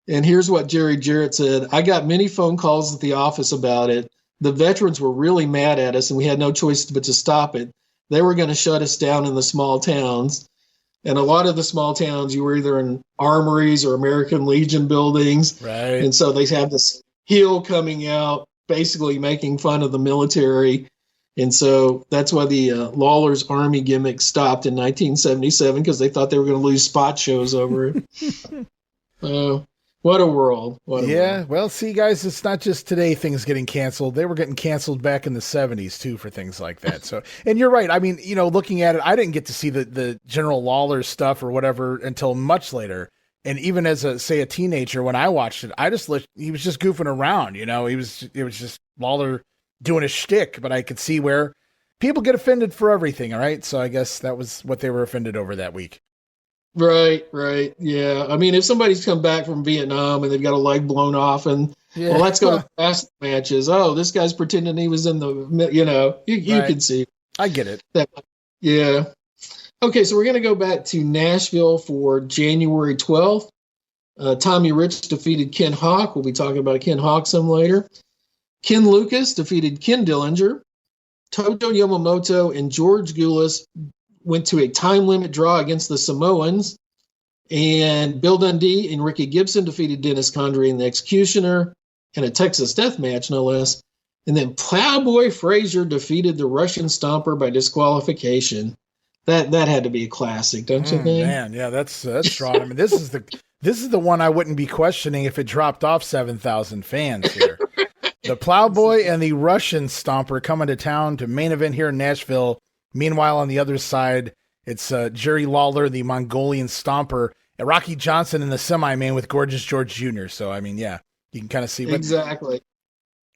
And here's what Jerry Jarrett said. I got many phone calls at the office about it. The veterans were really mad at us, and we had no choice but to stop it. They were going to shut us down in the small towns. And a lot of the small towns, you were either in armories or American Legion buildings. Right. And so they have this heel coming out, basically making fun of the military. And so that's why the Lawler's Army gimmick stopped in 1977, because they thought they were going to lose spot shows over it. What a world.
Well, see, guys, it's not just today things getting canceled. They were getting canceled back in the 70s, too, for things like that. So, and you're right. I mean, looking at it, I didn't get to see the General Lawler stuff or whatever until much later. And even as a teenager, when I watched it, he was just goofing around, it was just Lawler doing a shtick, but I could see where people get offended for everything. All right. So I guess that was what they were offended over that week.
Right. Yeah. I mean, if somebody's come back from Vietnam and they've got a leg blown off and, well, let's go to fast matches. Oh, this guy's pretending he was in the, you can see.
I get it.
Yeah. Okay. So we're going to go back to Nashville for January 12th. Tommy Rich defeated Ken Hawk. We'll be talking about Ken Hawk some later. Ken Lucas defeated Ken Dillinger. Toto Yamamoto and George Gulas went to a time limit draw against the Samoans, and Bill Dundee and Ricky Gibson defeated Dennis Condrey and the Executioner in a Texas death match, no less. And then Plowboy Frazier defeated the Russian Stomper by disqualification. That had to be a classic, don't you think?
Man, yeah, that's strong. I mean, this is the one I wouldn't be questioning if it dropped off 7,000 fans here. The Plowboy and the Russian Stomper coming to town to main event here in Nashville. Meanwhile, on the other side, it's Jerry Lawler, the Mongolian Stomper, and Rocky Johnson in the semi-main with Gorgeous George Jr. So, I mean, yeah, you can kind of see.
Exactly.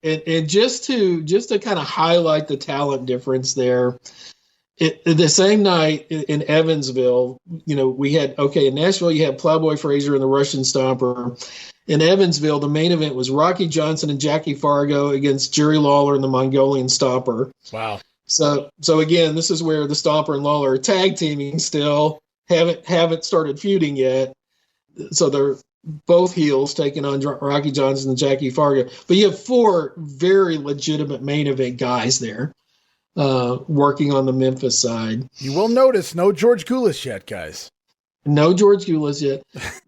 And just to kind of highlight the talent difference there, the same night in Evansville, we had, in Nashville, you had Plowboy Frazier and the Russian Stomper. In Evansville, the main event was Rocky Johnson and Jackie Fargo against Jerry Lawler and the Mongolian Stomper.
Wow.
So again, this is where the Stomper and Lawler are tag teaming still, haven't started feuding yet. So they're both heels taking on Rocky Johnson and Jackie Fargo. But you have four very legitimate main event guys there working on the Memphis side.
You will notice no George Gulas yet, guys.
No George Gulas yet.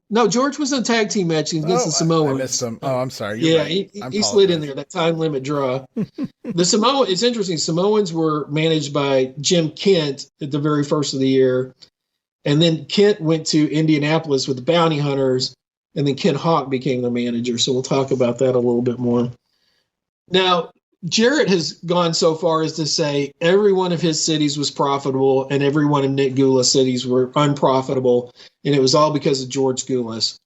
No, George was in a tag team match against the Samoans.
I missed him. Oh, I'm sorry.
You're right. He slid in there, that time limit draw. It's interesting. Samoans were managed by Jim Kent at the very first of the year. And then Kent went to Indianapolis with the Bounty Hunters, and then Ken Hawk became their manager. So we'll talk about that a little bit more. Now, Jarrett has gone so far as to say every one of his cities was profitable and every one of Nick Gulas' cities were unprofitable, and it was all because of George Gulas.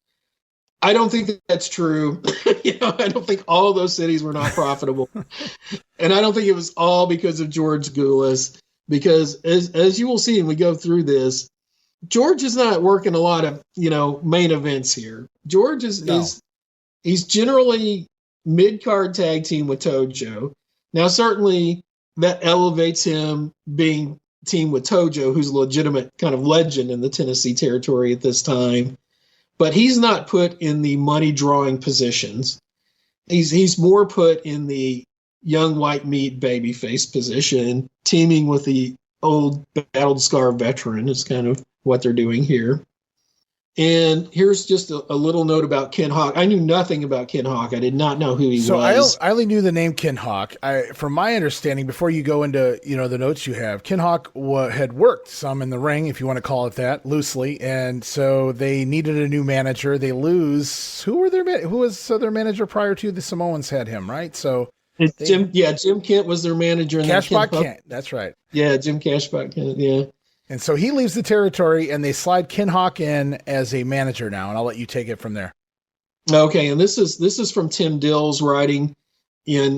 I don't think that's true. I don't think all of those cities were not profitable. And I don't think it was all because of George Gulas, because as you will see when we go through this, George is not working a lot of, main events here. George he's generally mid-card tag team with Tojo. Now, certainly that elevates him being team with Tojo, who's a legitimate kind of legend in the Tennessee territory at this time. But he's not put in the money-drawing positions. He's more put in the young white meat babyface position, teaming with the old battled scar veteran is kind of what they're doing here. And here's just a little note about Ken Hawk. I knew nothing about Ken Hawk. I did not know who he was.
I only knew the name Ken Hawk. From my understanding, before you go into the notes you have, Ken Hawk had worked some in the ring, if you want to call it that, loosely, and so they needed a new manager. They lose. Who was their manager prior to the Samoans had him, right? So
Jim Kent was their manager. And
Cashbot Kent. That's right.
Yeah, Jim Cashbot Kent. Yeah.
And so he leaves the territory, and they slide Ken Hawk in as a manager now, and I'll let you take it from there.
Okay, and this is from Tim Dill's writing in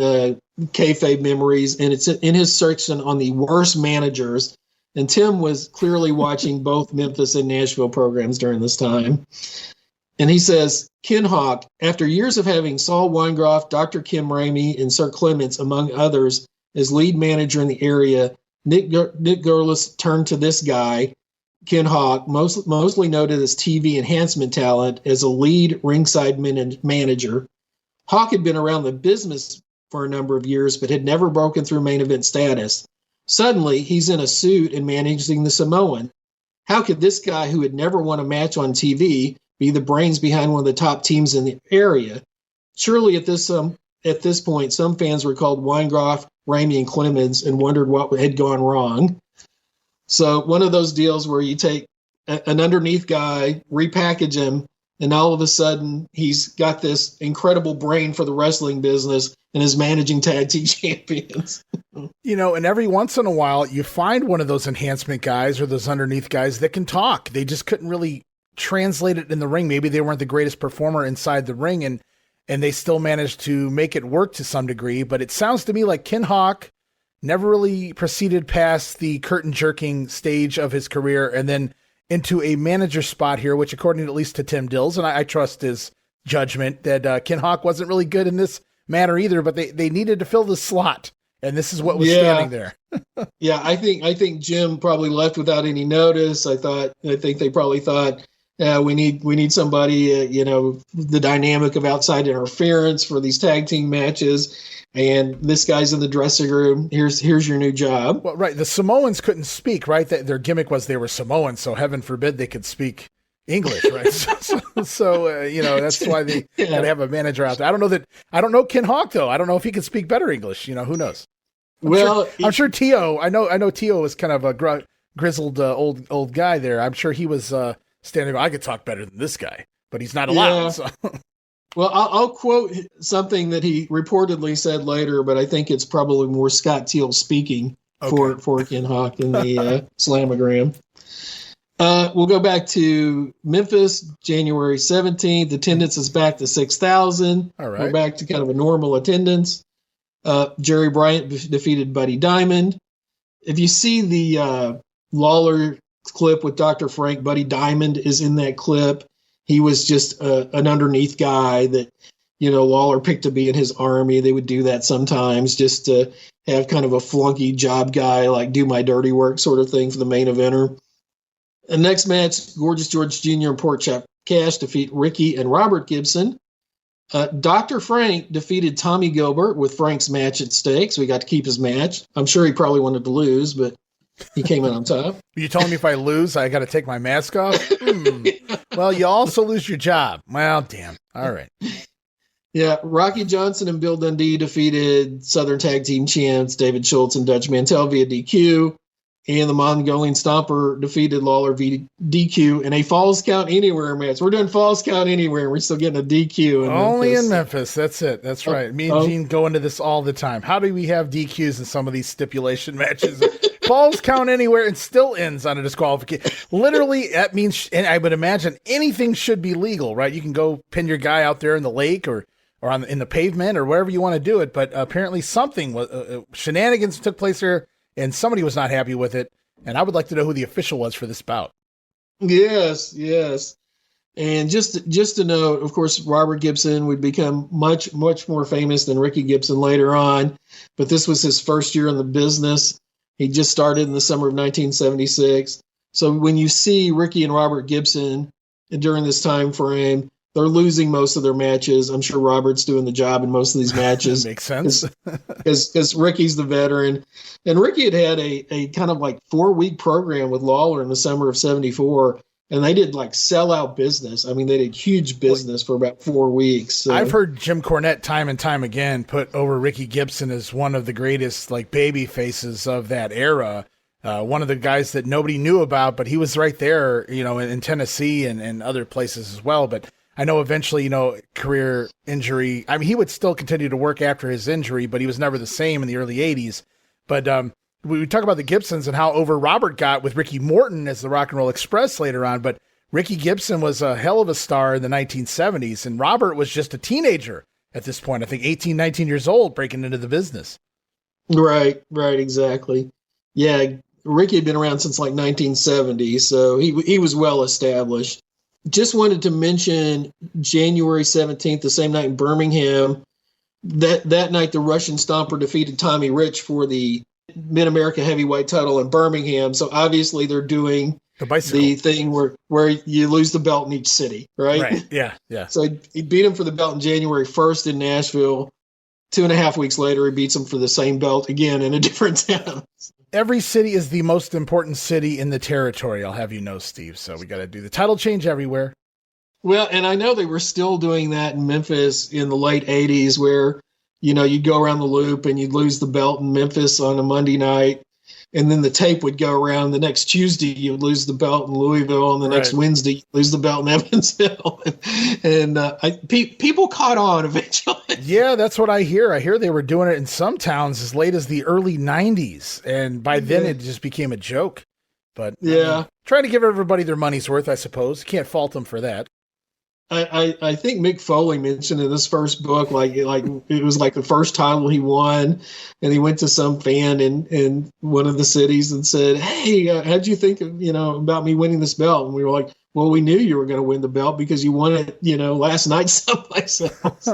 Kayfabe Memories, and it's in his section on the worst managers. And Tim was clearly watching both Memphis and Nashville programs during this time. And he says, Ken Hawk, after years of having Saul Weingroff, Dr. Kim Ramey, and Sir Clements, among others, as lead manager in the area, Nick Gulas turned to this guy, Ken Hawk, mostly noted as TV enhancement talent, as a lead ringside manager. Hawk had been around the business for a number of years, but had never broken through main event status. Suddenly, he's in a suit and managing the Samoan. How could this guy who had never won a match on TV be the brains behind one of the top teams in the area? Surely at this point, some fans recalled Weingroff, Ramey, and Clemens and wondered what had gone wrong. So one of those deals where you take an underneath guy, repackage him, and all of a sudden he's got this incredible brain for the wrestling business and is managing tag team champions.
And every once in a while you find one of those enhancement guys or those underneath guys that can talk. They just couldn't really translate it in the ring. Maybe they weren't the greatest performer inside the ring, and they still managed to make it work to some degree. But it sounds to me like Ken Hawk never really proceeded past the curtain jerking stage of his career and then into a manager spot here, which according at least to Tim Dills, and I trust his judgment, that Ken Hawk wasn't really good in this matter either, but they needed to fill the slot. And this is what was standing there.
Yeah, I think Jim probably left without any notice. I think they probably thought, we need somebody, the dynamic of outside interference for these tag team matches. And this guy's in the dressing room. Here's your new job.
Well, right. The Samoans couldn't speak, right? Their gimmick was they were Samoans, so heaven forbid they could speak English, right? so that's why they had to have a manager out there. I don't know Ken Hawk though. I don't know if he could speak better English. Who knows? I'm sure Tio. I know Tio was kind of a grizzled old guy there. I'm sure he was standing. I could talk better than this guy, but he's not allowed.
Yeah.
So.
Well, I'll quote something that he reportedly said later, but I think it's probably more Scott Teal speaking for Ken Hawk in the Slamagram. We'll go back to Memphis, January 17th. Attendance is back to 6,000.
All right.
We're back to kind of a normal attendance. Jerry Bryant defeated Buddy Diamond. If you see the Lawler clip with Dr. Frank, Buddy Diamond is in that clip. He was just an underneath guy that, Lawler picked to be in his army. They would do that sometimes just to have kind of a flunky job guy, like do my dirty work sort of thing for the main eventer. The next match, Gorgeous George Jr. and Pork Chop Cash defeat Ricky and Robert Gibson. Dr. Frank defeated Tommy Gilbert with Frank's match at stake, so he got to keep his match. I'm sure he probably wanted to lose, but He came in on top.
You telling me if I lose, I got to take my mask off? Well, you also lose your job. Well, damn. All right.
Yeah, Rocky Johnson and Bill Dundee defeated Southern Tag Team champs David Schultz and Dutch Mantell via DQ. And the Mongolian Stomper defeated Lawler via DQ in a Falls Count Anywhere match. We're doing Falls Count Anywhere. We're still getting a DQ.
Only in Memphis. That's it. That's right. Me and Gene go into this all the time. How do we have DQs in some of these stipulation matches? Falls Count Anywhere and still ends on a disqualification. Literally, that means, and I would imagine anything should be legal, right? You can go pin your guy out there in the lake or in the pavement or wherever you want to do it. But apparently something was shenanigans took place there. And somebody was not happy with it, and I would like to know who the official was for this bout.
Yes. And just to note, of course, Robert Gibson would become much more famous than Ricky Gibson later on, but this was his first year in the business. He just started in the summer of 1976. So when you see Ricky and Robert Gibson during this time frame, they're losing most of their matches. I'm sure Robert's doing the job in most of these matches.
Makes sense.
Because Ricky's the veteran. And Ricky had a kind of like 4-week program with Lawler in the summer of 74. And they did like sellout business. I mean, they did huge business for about 4 weeks. So.
I've heard Jim Cornette time and time again put over Ricky Gibson as one of the greatest like baby faces of that era. One of the guys that nobody knew about, but he was right there, in Tennessee and other places as well. But I know eventually, career injury. I mean, he would still continue to work after his injury, but he was never the same in the early 80s. But we talk about the Gibsons and how over Robert got with Ricky Morton as the Rock and Roll Express later on. But Ricky Gibson was a hell of a star in the 1970s, and Robert was just a teenager at this point. I think 18, 19 years old, breaking into the business.
Right, exactly. Yeah, Ricky had been around since like 1970, so he was well established. Just wanted to mention January 17th, the same night in Birmingham. That night, the Russian Stomper defeated Tommy Rich for the Mid-America Heavyweight title in Birmingham. So obviously they're doing the thing where you lose the belt in each city, right?
Right. Yeah.
So he beat him for the belt on January 1st in Nashville. 2.5 weeks later, he beats him for the same belt again in a different town.
Every city is the most important city in the territory, I'll have you know, Steve. So we got to do the title change everywhere.
Well, and I know they were still doing that in Memphis in the late 80s where, you'd go around the loop and you'd lose the belt in Memphis on a Monday night. And then the tape would go around the next Tuesday, you'd lose the belt in Louisville, and the next Wednesday, you'd lose the belt in Evansville. and people caught on eventually.
Yeah, that's what I hear. I hear they were doing it in some towns as late as the early 90s. And by then it just became a joke. But trying to give everybody their money's worth, I suppose. Can't fault them for that.
I think Mick Foley mentioned in this first book, like it was like the first title he won, and he went to some fan in one of the cities and said, "Hey, how'd you think of, about me winning this belt?" And we were like, "Well, we knew you were going to win the belt because you won it, last night someplace else."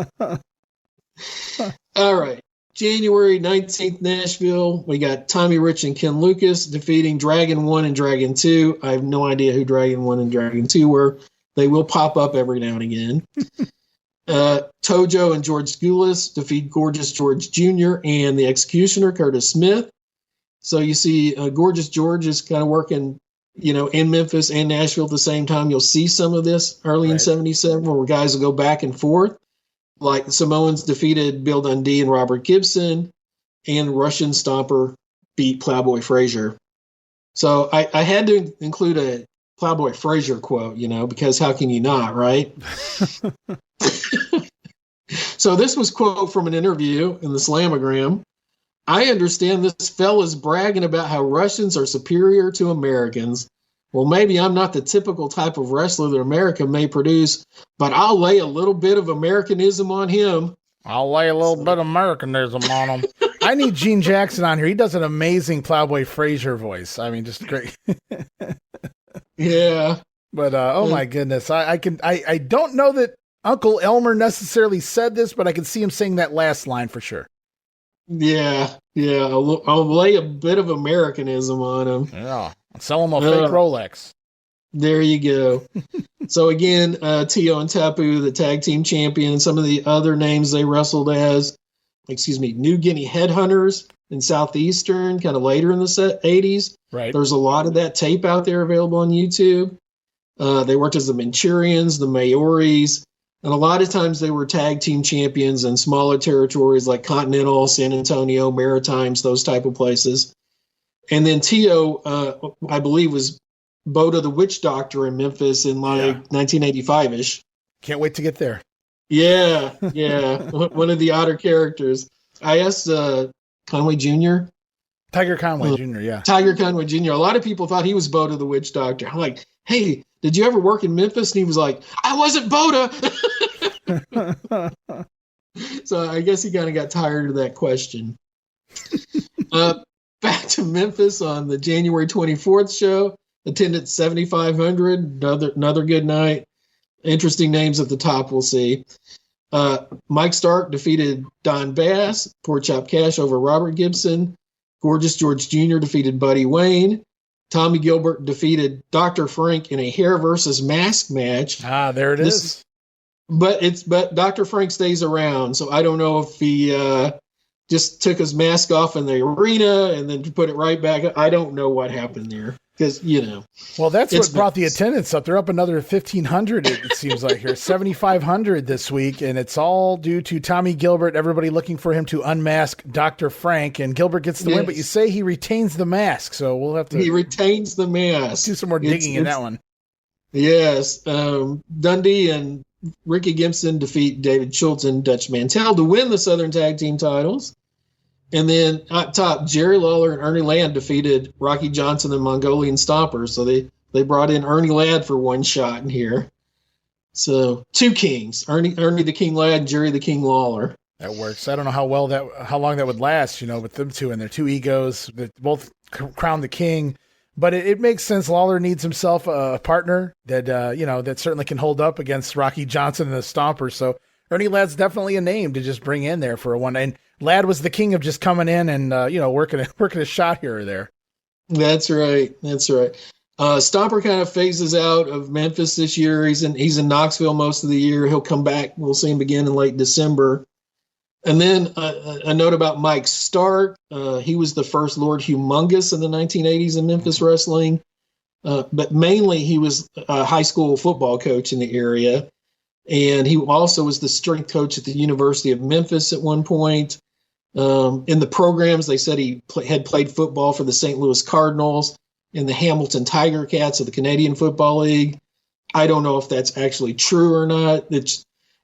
All right, January 19th, Nashville. We got Tommy Rich and Ken Lucas defeating Dragon 1 and Dragon 2. I have no idea who Dragon 1 and Dragon 2 were. They will pop up every now and again. Tojo and George Gulas defeat Gorgeous George Jr. and the Executioner, Curtis Smith. So you see Gorgeous George is kind of working, in Memphis and Nashville at the same time. You'll see some of this early in 77 where guys will go back and forth. Like the Samoans defeated Bill Dundee and Robert Gibson, and Russian Stomper beat Plowboy Frazier. So I had to include a Plowboy Frazier quote, because how can you not, right? So this was quote from an interview in the Slamagram. "I understand this fella's bragging about how Russians are superior to Americans. Well, maybe I'm not the typical type of wrestler that America may produce, but I'll lay a little bit of Americanism on him."
I'll lay a little bit of Americanism on him. I need Gene Jackson on here. He does an amazing Plowboy Frazier voice. I mean, just great.
Yeah.
But, oh my goodness. I don't know that Uncle Elmer necessarily said this, but I can see him saying that last line for sure.
Yeah. I'll lay a bit of Americanism on him.
Yeah. Sell him a fake Rolex.
There you go. So again, Tio and Tapu, the tag team champion, some of the other names they wrestled as. New Guinea Headhunters in Southeastern, kind of later in the 80s.
Right.
There's a lot of that tape out there available on YouTube. They worked as the Manchurians, the Maoris, and a lot of times they were tag team champions in smaller territories like Continental, San Antonio, Maritimes, those type of places. And then Tio, I believe, was Boda the Witch Doctor in Memphis in 1985-ish.
Can't wait to get there.
Yeah. One of the odder characters. I asked Conway Jr.
Tiger Conway Jr., yeah.
Tiger Conway Jr. A lot of people thought he was Boda the Witch Doctor. I'm like, hey, did you ever work in Memphis? And he was like, I wasn't Boda. So I guess he kind of got tired of that question. Back to Memphis on the January 24th show. Attendance 7,500. Another good night. Interesting names at the top, we'll see. Mike Stark defeated Don Bass. Pork Chop Cash over Robert Gibson. Gorgeous George Jr. defeated Buddy Wayne. Tommy Gilbert defeated Dr. Frank in a hair versus mask match.
There it is.
But Dr. Frank stays around, so I don't know if he just took his mask off in the arena and then put it right back. I don't know what happened there. Because,
well, that's what brought the attendance up. They're up another 1,500, it seems like here. 7,500 this week, and it's all due to Tommy Gilbert, everybody looking for him to unmask Dr. Frank, and Gilbert gets the win, but you say he retains the mask, so we'll have to...
He retains the mask.
Do some more digging in that one.
Yes. Dundee and Ricky Gibson defeat David Schultz and Dutch Mantell to win the Southern Tag Team titles. And then up top, Jerry Lawler and Ernie Ladd defeated Rocky Johnson and Mongolian Stomper. So they brought in Ernie Ladd for one shot in here. So 2 kings, Ernie the King Ladd and Jerry the King Lawler.
That works. I don't know how long that would last, with them two and their 2 egos that both crown the king. But it makes sense. Lawler needs himself a partner that, that certainly can hold up against Rocky Johnson and the Stomper. So Ernie Ladd's definitely a name to just bring in there for a one. And Ladd was the king of just coming in and, working a shot here or there.
That's right. Stomper kind of phases out of Memphis this year. He's in Knoxville most of the year. He'll come back. We'll see him again in late December. And then a note about Mike Stark. He was the first Lord Humongous in the 1980s in Memphis wrestling. But mainly he was a high school football coach in the area. And he also was the strength coach at the University of Memphis at one point. In the programs, they said he had played football for the St. Louis Cardinals and the Hamilton Tiger Cats of the Canadian Football League. I don't know if that's actually true or not.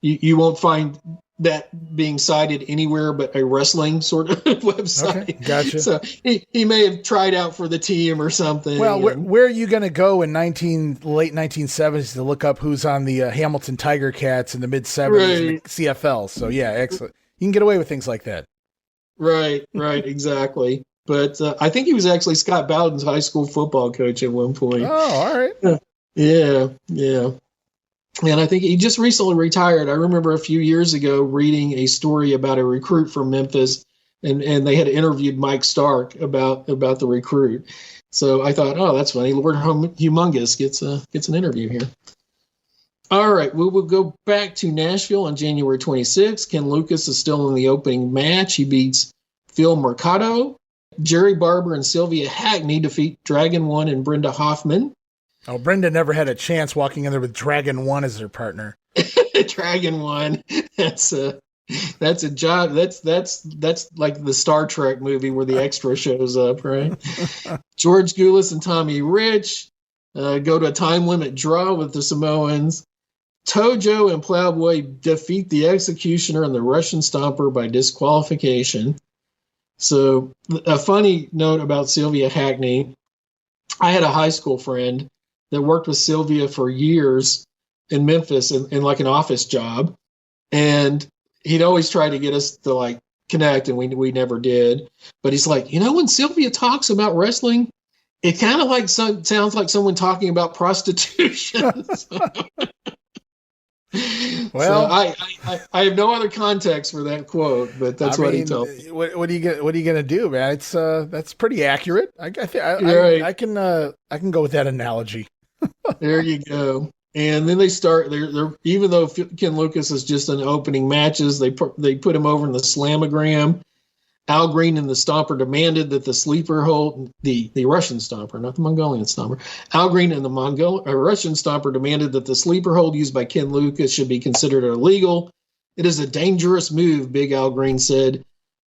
You won't find that being cited anywhere but a wrestling sort of website.
Okay, gotcha.
So he may have tried out for the team or something.
Well, where are you going to go in late 1970s to look up who's on the Hamilton Tiger Cats in the mid 70s in the CFL? So yeah, excellent. You can get away with things like that. Right,
exactly. But I think he was actually Scott Bowden's high school football coach at one point.
Oh, all right.
Yeah. And I think he just recently retired. I remember a few years ago reading a story about a recruit from Memphis, and they had interviewed Mike Stark about the recruit. So I thought, oh, that's funny. Lord Humongous gets an interview here. All right, we will go back to Nashville on January 26th. Ken Lucas is still in the opening match. He beats Phil Mercado. Jerry Barber and Sylvia Hackney defeat Dragon One and Brenda Hoffman.
Oh, Brenda never had a chance walking in there with Dragon One as their partner.
Dragon One. That's a job. That's like the Star Trek movie where the extra shows up, right? George Gulas and Tommy Rich go to a time limit draw with the Samoans. Tojo and Plowboy defeat the Executioner and the Russian Stomper by disqualification. So a funny note about Sylvia Hackney. I had a high school friend that worked with Sylvia for years in Memphis in like an office job. And he'd always try to get us to like connect, and we never did. But he's like, when Sylvia talks about wrestling, it kind of like sounds like someone talking about prostitution.
Well,
so I have no other context for that quote, but that's what he told me.
What are you gonna do, man? It's that's pretty accurate. I can go with that analogy.
There you go. And then they start. They're even though Ken Lucas is just in opening matches, they put him over in the Slamagram. Al Green and the Stomper demanded that the sleeper hold, the Russian Stomper, not the Mongolian Stomper. Al Green and the Russian Stomper demanded that the sleeper hold used by Ken Lucas should be considered illegal. It is a dangerous move, Big Al Green said.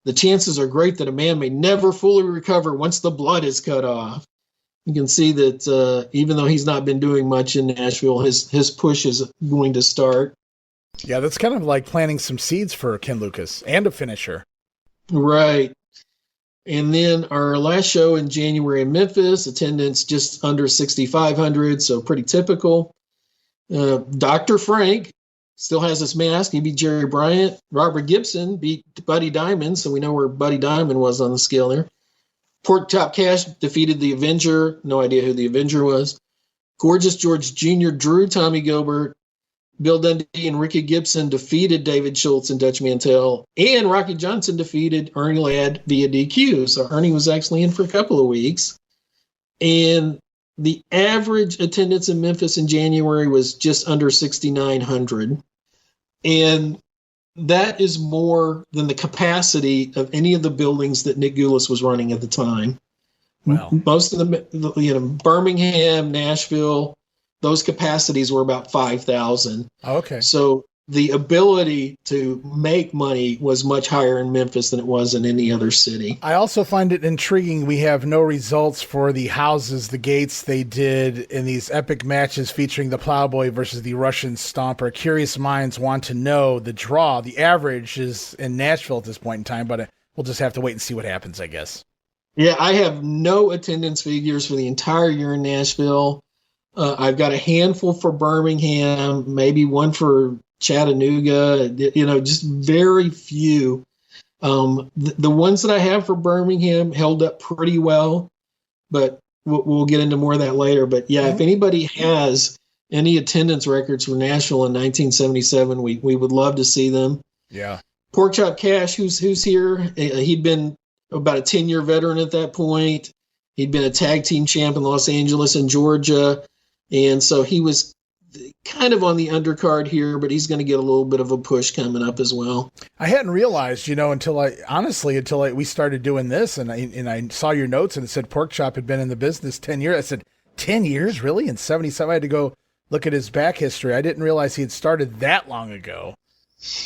The chances are great that a man may never fully recover once the blood is cut off. You can see that even though he's not been doing much in Nashville, his push is going to start.
Yeah, that's kind of like planting some seeds for Ken Lucas and a finisher.
Right. And then our last show in January in Memphis, attendance just under 6,500, so pretty typical. Dr. Frank still has his mask. He beat Jerry Bryant. Robert Gibson beat Buddy Diamond, so we know where Buddy Diamond was on the scale there. Pork Chop Cash defeated the Avenger. No idea who the Avenger was. Gorgeous George Jr. drew Tommy Gilbert. Bill Dundee and Ricky Gibson defeated David Schultz and Dutch Mantell, and Rocky Johnson defeated Ernie Ladd via DQ. So Ernie was actually in for a couple of weeks. And the average attendance in Memphis in January was just under 6,900. And that is more than the capacity of any of the buildings that Nick Gulas was running at the time.
Wow.
Most of them, Birmingham, Nashville, those capacities were about 5,000.
Okay.
So the ability to make money was much higher in Memphis than it was in any other city.
I also find it intriguing. We have no results for the houses, the gates they did in these epic matches featuring the Plowboy versus the Russian Stomper. Curious minds want to know the draw. The average is in Nashville at this point in time, but we'll just have to wait and see what happens, I guess.
Yeah, I have no attendance figures for the entire year in Nashville. I've got a handful for Birmingham, maybe one for Chattanooga, just very few. The ones that I have for Birmingham held up pretty well, but we'll get into more of that later. But yeah, if anybody has any attendance records for Nashville in 1977, we would love to see them.
Yeah.
Pork Chop Cash, who's here, he'd been about a 10-year veteran at that point. He'd been a tag team champ in Los Angeles and Georgia. And so he was kind of on the undercard here, but he's going to get a little bit of a push coming up as well.
I hadn't realized, until we started doing this, and I saw your notes and it said Pork Chop had been in the business 10 years. I said, 10 years? Really? In 77? I had to go look at his back history. I didn't realize he had started that long ago.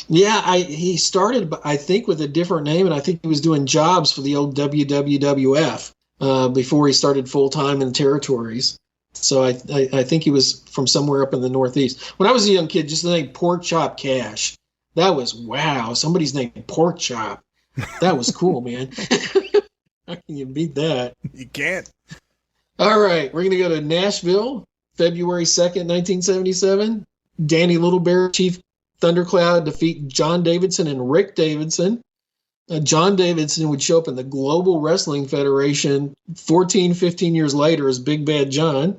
Yeah, he started, I think, with a different name, and I think he was doing jobs for the old WWF before he started full-time in the territories. So I think he was from somewhere up in the Northeast. When I was a young kid, just the name Pork Chop Cash, that was, wow, somebody's named Pork Chop. That was cool, man. How can you beat that?
You can't.
All right, we're going to go to Nashville, February 2nd, 1977. Danny Little Bear, Chief Thundercloud defeat John Davidson and Rick Davidson. John Davidson would show up in the Global Wrestling Federation 15 years later as Big Bad John.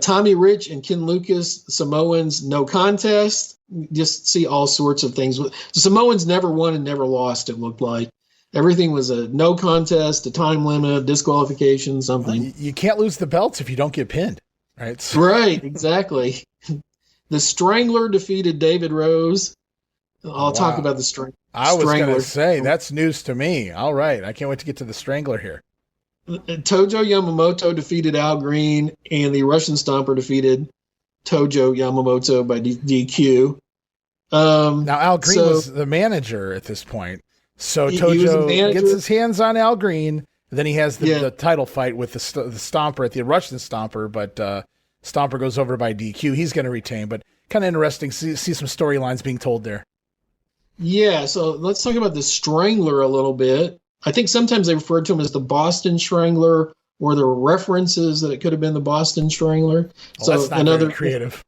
Tommy Rich and Ken Lucas, Samoans, no contest. Just see all sorts of things. The Samoans never won and never lost, it looked like. Everything was a no contest, a time limit, disqualification, something.
Well, you can't lose the belts if you don't get pinned, right? So.
Right, exactly. The Strangler defeated David Rose. I'll talk about the Strangler.
I was going to say, that's news to me. All right, I can't wait to get to the Strangler here.
Tojo Yamamoto defeated Al Green, and the Russian Stomper defeated Tojo Yamamoto by DQ.
Now, Al Green was the manager at this point. So Tojo gets his hands on Al Green. Then he has the title fight with the Stomper at the Russian Stomper, but Stomper goes over by DQ. He's going to retain, but kind of interesting. See some storylines being told there.
Yeah, so let's talk about the Strangler a little bit. I think sometimes they refer to him as the Boston Strangler, or there were references that it could have been the Boston Strangler.
Well, so that's not very creative.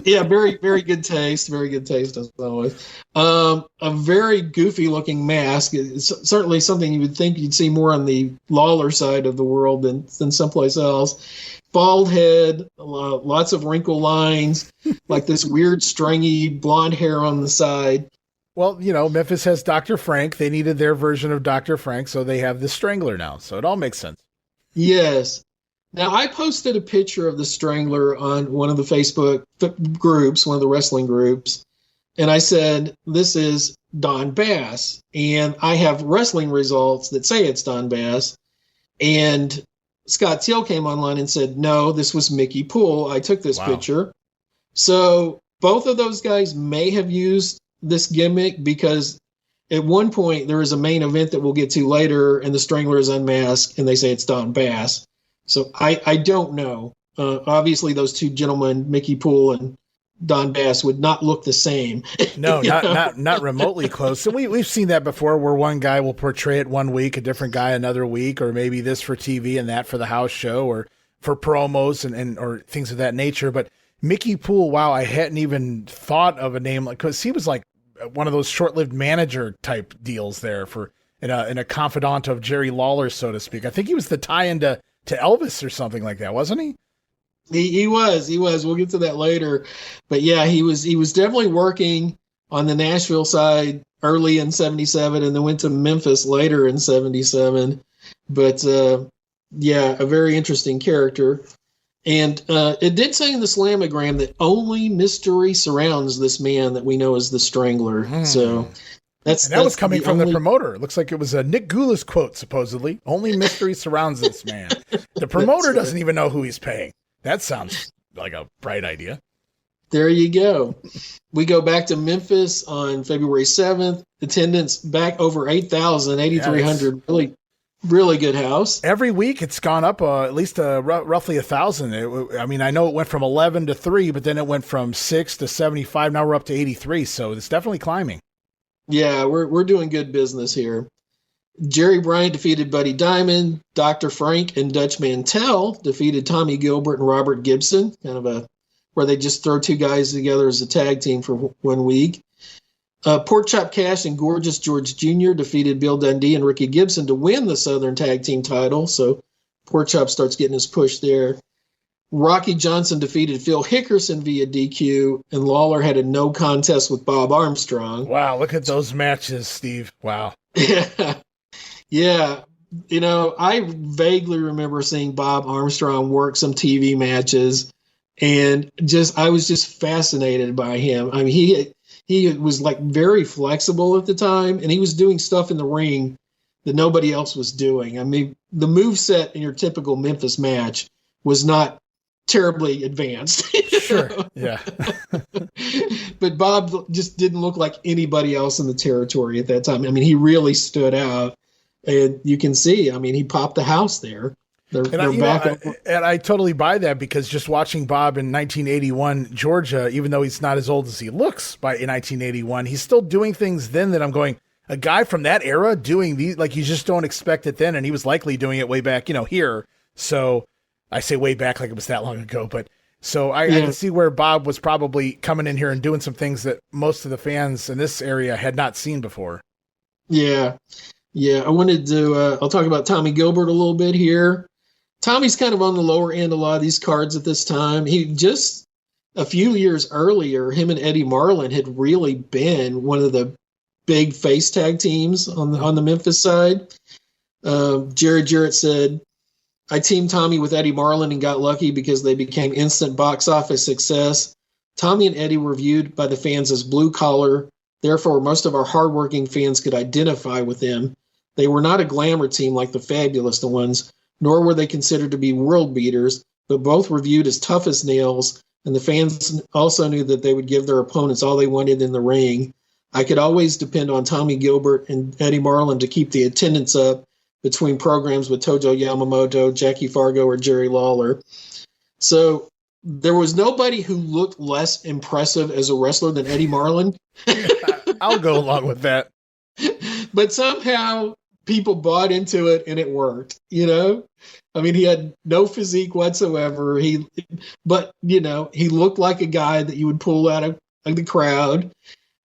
Yeah, very, very good taste. Very good taste, as always. A very goofy-looking mask. It's certainly something you would think you'd see more on the Lawler side of the world than someplace else. Bald head, lots of wrinkle lines, like this weird, stringy blonde hair on the side.
Well, Memphis has Dr. Frank. They needed their version of Dr. Frank, so they have the Strangler now. So it all makes sense.
Yes. Now, I posted a picture of the Strangler on one of the Facebook groups, one of the wrestling groups, and I said, this is Don Bass. And I have wrestling results that say it's Don Bass. And Scott Teal came online and said, no, this was Mickey Poole. I took this picture. So both of those guys may have used this gimmick because at one point there is a main event that we'll get to later, and the Strangler is unmasked, and they say it's Don Bass. So I don't know. Obviously, those two gentlemen, Mickey Poole and Don Bass, would not look the same.
No, not remotely close. And we've seen that before, where one guy will portray it one week, a different guy another week, or maybe this for TV and that for the house show, or for promos and or things of that nature. But Mickey Poole, wow, I hadn't even thought of a name like, because he was like one of those short-lived manager type deals there for in a confidant of Jerry Lawler, so to speak. I think he was the tie-in to Elvis or something like that, wasn't he?
He was. We'll get to that later. But yeah, he was definitely working on the Nashville side early in 77 and then went to Memphis later in 77. But yeah, a very interesting character. And it did say in the Slamagram that only mystery surrounds this man that we know as the Strangler. So that
was coming from the promoter. It looks like it was a Nick Gulas quote, supposedly. Only mystery surrounds this man. The promoter doesn't even know who he's paying. That sounds like a bright idea.
There you go. We go back to Memphis on February 7th. Attendance back over 8,000, 8,300. Really, really good house.
Every week it's gone up at least roughly 1,000. I mean, I know it went from 11 to 3, but then it went from 6 to 75. Now we're up to 83. So it's definitely climbing.
Yeah, we're doing good business here. Jerry Bryant defeated Buddy Diamond. Dr. Frank and Dutch Mantell defeated Tommy Gilbert and Robert Gibson, kind of where they just throw two guys together as a tag team for 1 week. Pork Chop Cash and Gorgeous George Jr. defeated Bill Dundee and Ricky Gibson to win the Southern Tag Team title, so Pork Chop starts getting his push there. Rocky Johnson defeated Phil Hickerson via DQ, and Lawler had a no contest with Bob Armstrong.
Wow, look at those matches, Steve. Wow.
Yeah. You know, I vaguely remember seeing Bob Armstrong work some TV matches, and I was just fascinated by him. I mean, he was like very flexible at the time, and he was doing stuff in the ring that nobody else was doing. I mean, the moveset in your typical Memphis match was not terribly advanced.
Sure. Yeah.
But Bob just didn't look like anybody else in the territory at that time. I mean, he really stood out, and you can see, I mean, he popped the house there.
And I totally buy that, because just watching Bob in 1981 Georgia, even though he's not as old as he looks in 1981, he's still doing things then that I'm going, a guy from that era doing these, like, you just don't expect it then. And he was likely doing it way back, here. So I say way back like it was that long ago, but so I can see where Bob was probably coming in here and doing some things that most of the fans in this area had not seen before.
Yeah. Yeah. I wanted to, I'll talk about Tommy Gilbert a little bit here. Tommy's kind of on the lower end of a lot of these cards at this time. He just a few years earlier, him and Eddie Marlin had really been one of the big face tag teams on the Memphis side. Jerry Jarrett said, I teamed Tommy with Eddie Marlin and got lucky because they became instant box office success. Tommy and Eddie were viewed by the fans as blue collar. Therefore, most of our hardworking fans could identify with them. They were not a glamour team like the Fabulous ones, nor were they considered to be world beaters, but both were viewed as tough as nails, and the fans also knew that they would give their opponents all they wanted in the ring. I could always depend on Tommy Gilbert and Eddie Marlin to keep the attendance up between programs with Tojo Yamamoto, Jackie Fargo, or Jerry Lawler. So there was nobody who looked less impressive as a wrestler than Eddie Marlin.
I'll go along with that.
But somehow people bought into it and it worked, I mean, he had no physique whatsoever. But he looked like a guy that you would pull out of the crowd,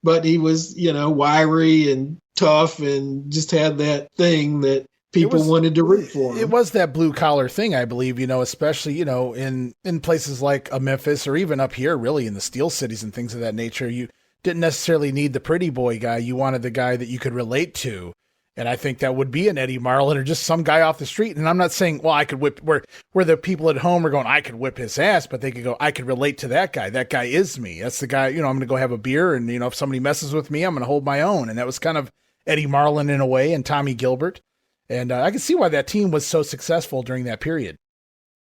but he was, wiry and tough and just had that thing that people wanted to root for him.
It was that blue collar thing, I believe, especially, in places like Memphis, or even up here, really in the Steel Cities and things of that nature. You didn't necessarily need the pretty boy guy. You wanted the guy that you could relate to. And I think that would be an Eddie Marlin or just some guy off the street. And I'm not saying, well, I could whip where the people at home are going, I could whip his ass, but they could go, I could relate to that guy. That guy is me. That's the guy, I'm going to go have a beer. And, if somebody messes with me, I'm going to hold my own. And that was kind of Eddie Marlin in a way and Tommy Gilbert. And I can see why that team was so successful during that period.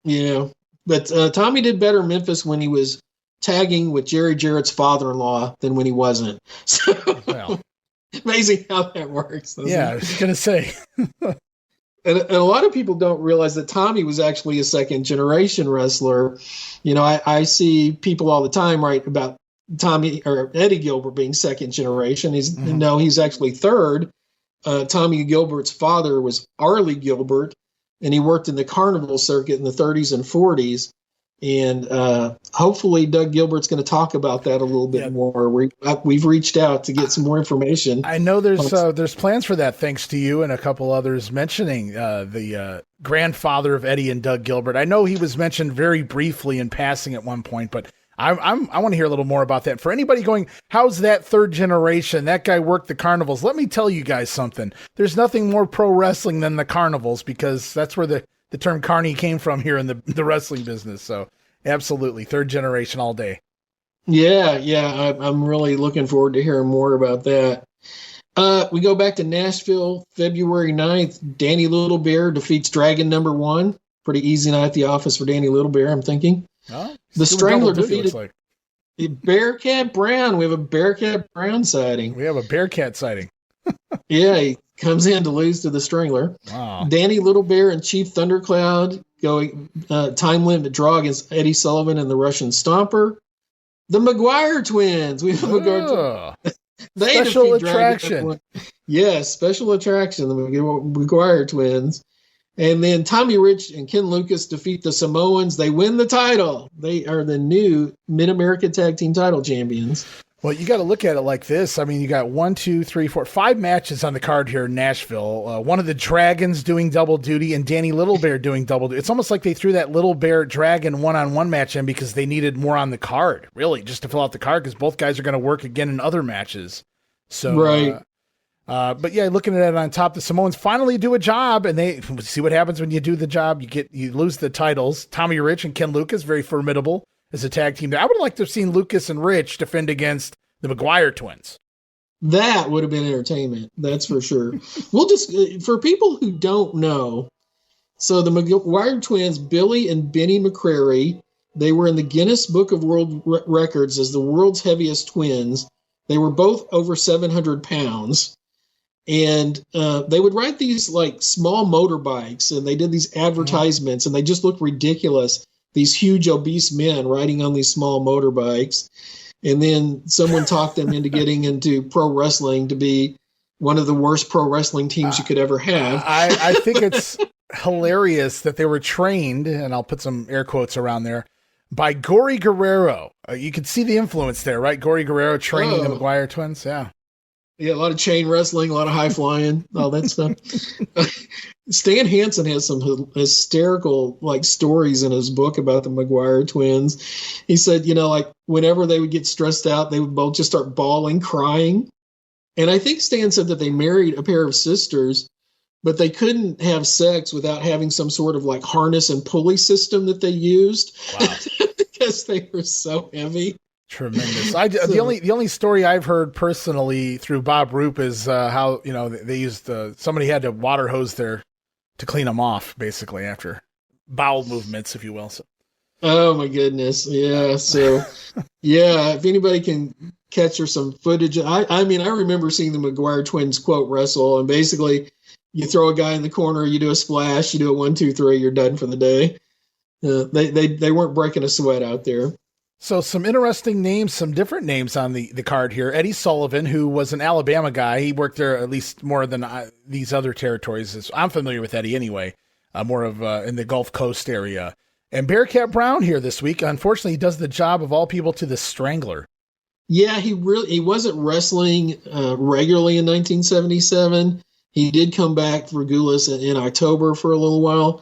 Yeah. But Tommy did better in Memphis when he was tagging with Jerry Jarrett's father-in-law than when he wasn't. So
well,
amazing how that works.
Yeah, I was going to say.
And a lot of people don't realize that Tommy was actually a second-generation wrestler. I see people all the time write about Tommy or Eddie Gilbert being second-generation. He's actually third. Tommy Gilbert's father was Arlie Gilbert, and he worked in the carnival circuit in the 30s and 40s. And hopefully Doug Gilbert's going to talk about that a little bit more. We've reached out to get some more information.
I know there's plans for that, thanks to you and a couple others mentioning the grandfather of Eddie and Doug Gilbert. I know he was mentioned very briefly in passing at one point, but I want to hear a little more about that. For anybody going, how's that third generation? That guy worked the carnivals. Let me tell you guys something. There's nothing more pro wrestling than the carnivals, because that's where the term carny came from here in the wrestling business. So absolutely, third generation all day.
Yeah. I'm really looking forward to hearing more about that. We go back to Nashville, February 9th. Danny Little Bear defeats Dragon number 1. Pretty easy night at the office for Danny Little Bear, I'm thinking.
Oh,
the Strangler defeated Bearcat Brown. We have a Bearcat Brown sighting.
We have a Bearcat sighting.
Yeah, he comes in to lose to the Strangler.
Wow.
Danny Little Bear and Chief Thundercloud going time limit draw against Eddie Sullivan and the Russian Stomper. The McGuire twins. We have
special attraction.
Yes, special attraction. The McGuire twins. And then Tommy Rich and Ken Lucas defeat the Samoans. They win the title. They are the new Mid-America Tag Team title champions.
Well, you got to look at it like this. I mean, you got 1, 2, 3, 4, 5 matches on the card here in Nashville. One of the Dragons doing double duty and Danny Little Bear doing double duty. It's almost like they threw that Little Bear Dragon one-on-one match in because they needed more on the card, really, just to fill out the card, because both guys are going to work again in other matches. So,
right.
But yeah, looking at it on top, the Samoans finally do a job, and they see what happens when you do the job. You lose the titles. Tommy Rich and Ken Lucas, very formidable as a tag team. I would like to have seen Lucas and Rich defend against the McGuire twins.
That would have been entertainment. That's for sure. We'll just, for people who don't know, so the McGuire twins, Billy and Benny McCrary, they were in the Guinness Book of World Records as the world's heaviest twins. They were both over 700 pounds. And they would ride these like small motorbikes, and they did these advertisements, and they just looked ridiculous. These huge obese men riding on these small motorbikes. And then someone talked them into getting into pro wrestling to be one of the worst pro wrestling teams you could ever have.
I think it's hilarious that they were trained, and I'll put some air quotes around there, by Gory Guerrero. You can see the influence there, right? Gory Guerrero training the McGuire twins. Yeah.
Yeah, a lot of chain wrestling, a lot of high flying, all that stuff. Stan Hansen has some hysterical stories in his book about the McGuire twins. He said, whenever they would get stressed out, they would both just start bawling, crying. And I think Stan said that they married a pair of sisters, but they couldn't have sex without having some sort of harness and pulley system that they used. Wow. Because they were so heavy.
Tremendous. The only story I've heard personally through Bob Roop is how they used somebody had to water hose to clean them off, basically, after bowel movements, if you will. So.
Oh my goodness, yeah. So yeah, if anybody can catch some footage, I remember seeing the McGuire twins quote wrestle, and basically you throw a guy in the corner, you do a splash, you do a 1, 2, 3, you're done for the day. They weren't breaking a sweat out there.
So some interesting names, some different names on the card here. Eddie Sullivan, who was an Alabama guy. He worked there at least more than these other territories. I'm familiar with Eddie anyway, more of in the Gulf Coast area. And Bearcat Brown here this week. Unfortunately, he does the job of all people to the Strangler.
Yeah, he wasn't wrestling regularly in 1977. He did come back for Gulas in October for a little while.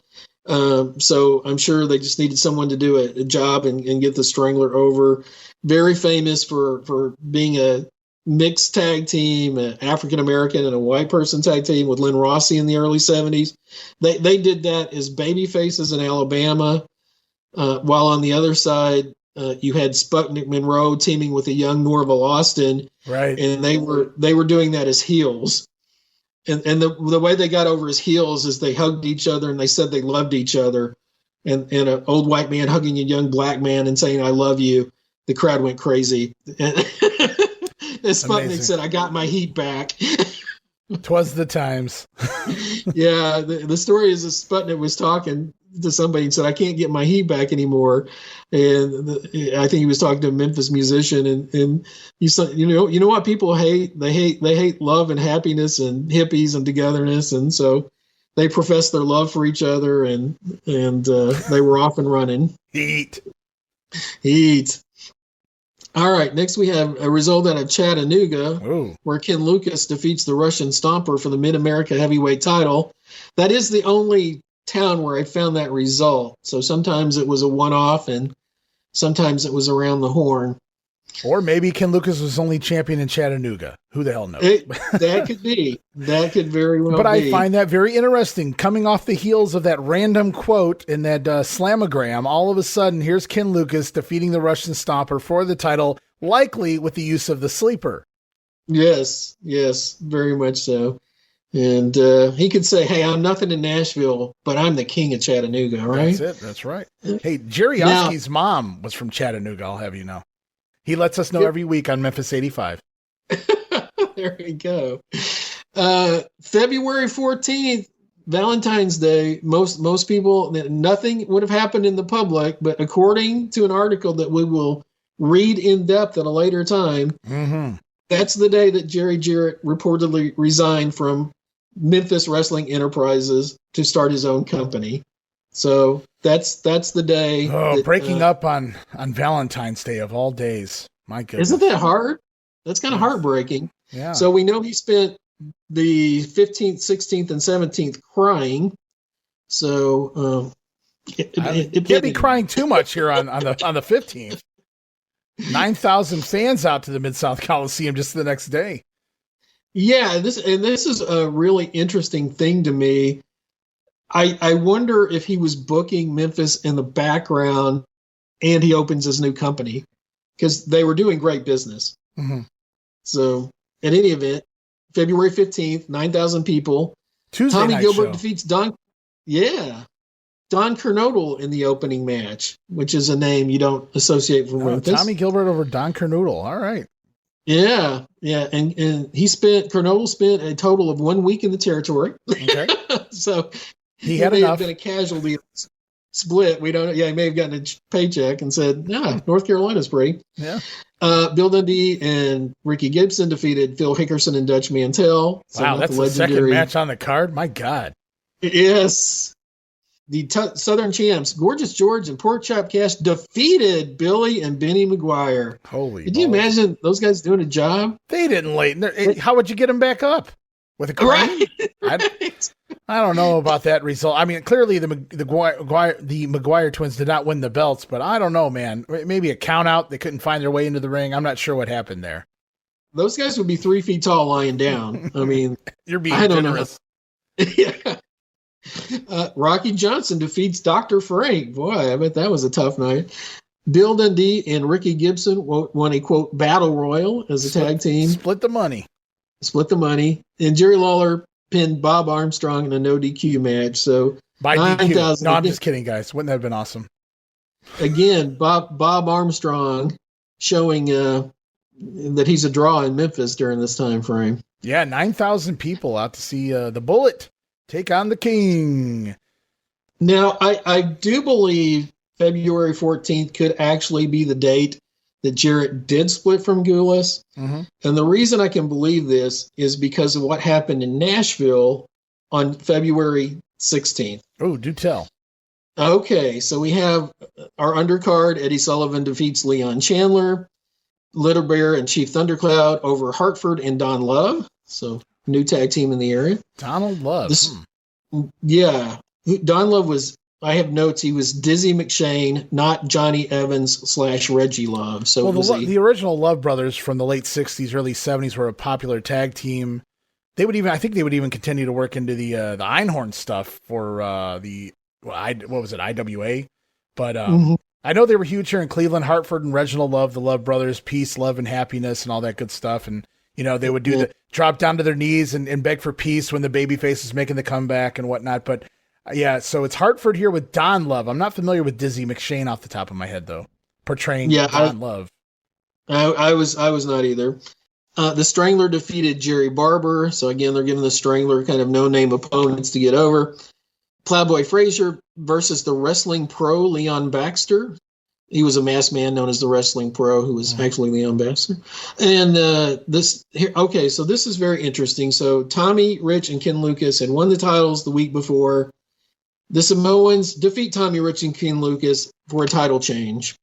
So I'm sure they just needed someone to do a job and get the Strangler over. Very famous for being a mixed tag team, an African American and a white person tag team with Lynn Rossi in the early 70s. They did that as baby faces in Alabama, while on the other side you had Sputnik Monroe teaming with a young Norval Austin,
right?
And they were doing that as heels. And the way they got over as heels is they hugged each other and they said they loved each other. And an old white man hugging a young black man and saying, "I love you." The crowd went crazy. And Sputnik said, "I got my heat back."
'Twas the times.
Yeah, the story is that Sputnik was talking to somebody and said, "I can't get my heat back anymore." And I think he was talking to a Memphis musician, and he said, you know what people hate? They hate love and happiness and hippies and togetherness, and so they professed their love for each other, and they were off and running.
Heat.
All right, next we have a result out of Chattanooga,
Ooh.
where Ken Lucas defeats the Russian Stomper for the Mid-America Heavyweight title. That is the only town where I found that result. So sometimes it was a one-off, and sometimes it was around the horn.
Or maybe Ken Lucas was only champion in Chattanooga. Who the hell knows?
That could be. That could very well be.
But I find that very interesting. Coming off the heels of that random quote in that slamagram, all of a sudden, here's Ken Lucas defeating the Russian Stomper for the title, likely with the use of the sleeper.
Yes, very much so. And he could say, "Hey, I'm nothing in Nashville, but I'm the king of Chattanooga," right?
That's it. That's right. Hey, Jerry Oski's mom was from Chattanooga, I'll have you know. He lets us know every week on Memphis 85.
There we go. February 14th, Valentine's Day. Most people, nothing would have happened in the public, but according to an article that we will read in depth at a later time, that's the day that Jerry Jarrett reportedly resigned from Memphis Wrestling Enterprises to start his own company. So that's the day.
Oh, breaking up on Valentine's Day of all days. My goodness.
Isn't that hard? That's kind of heartbreaking.
Yeah.
So we know he spent the 15th, 16th, and 17th crying. So
it can't be crying too much here on the 15th. 9,000 fans out to the Mid-South Coliseum just the next day.
Yeah, this is a really interesting thing to me. I wonder if he was booking Memphis in the background and he opens his new company, because they were doing great business. So, in any event, February 15th, 9,000 people.
Tuesday
Tommy
night
Gilbert
show.
defeats Don Kernodle in the opening match, which is a name you don't associate with Memphis.
Tommy Gilbert over Don Kernodle. All right.
Yeah. And Kernodle spent a total of 1 week in the territory.
Okay.
So
he had
may
enough.
have been a casualty split. We don't. Yeah, he may have gotten a paycheck and said, "Yeah, North Carolina's free."
Yeah.
Bill Dundee and Ricky Gibson defeated Phil Hickerson and Dutch Mantell. So
wow, that's the second match on the card. My God.
Yes. The Southern Champs, Gorgeous George and Pork Chop Cash, defeated Billy and Benny McGuire.
Holy!
Could you imagine those guys doing a job?
They didn't lay. How would you get them back up? With a crane?
Right.
I don't know about that result. I mean, clearly the McGuire twins did not win the belts, but I don't know, man. Maybe a count out. They couldn't find their way into the ring. I'm not sure what happened there.
Those guys would be 3 feet tall lying down. I mean,
you're being generous.
Yeah. Rocky Johnson defeats Dr. Frank. Boy, I bet that was a tough night. Bill Dundee and Ricky Gibson won a, quote, battle royal as a tag team.
Split the money.
And Jerry Lawler pinned Bob Armstrong in a no DQ match. So
by DQ. No, I'm just kidding, guys. Wouldn't that have been awesome?
Again, Bob Armstrong showing that he's a draw in Memphis during this time frame.
Yeah, 9,000 people out to see the Bullet take on the King.
Now, I do believe February 14th could actually be the date that Jarrett did split from Gulas. And the reason I can believe this is because of what happened in Nashville on February 16th.
Oh, do tell.
Okay, so we have our undercard. Eddie Sullivan defeats Leon Chandler. Little Bear and Chief Thundercloud over Hartford and Don Love. So new tag team in the area.
Donald Love.
Yeah. Don Love was I have notes. He was Dizzy McShane, not Johnny Evans / Reggie Love. So
well, the original Love brothers from the late 60s, early 70s were a popular tag team. I think they would even continue to work into the Einhorn stuff for what was it, IWA? But I know they were huge here in Cleveland. Hartford and Reginald Love, the Love brothers, peace, love, and happiness, and all that good stuff. And they would do the drop down to their knees and beg for peace when the babyface is making the comeback and whatnot. But yeah, so it's Hartford here with Don Love. I'm not familiar with Dizzy McShane off the top of my head, though, portraying Don Love.
I was not either. The Strangler defeated Jerry Barber. So again, they're giving the Strangler kind of no-name opponents to get over. Plowboy Frazier versus the Wrestling Pro Leon Baxter. He was a masked man known as the Wrestling Pro, who was actually Leon Baxter. And so this is very interesting. So Tommy Rich and Ken Lucas had won the titles the week before. The Samoans defeat Tommy Rich and Ken Lucas for a title change.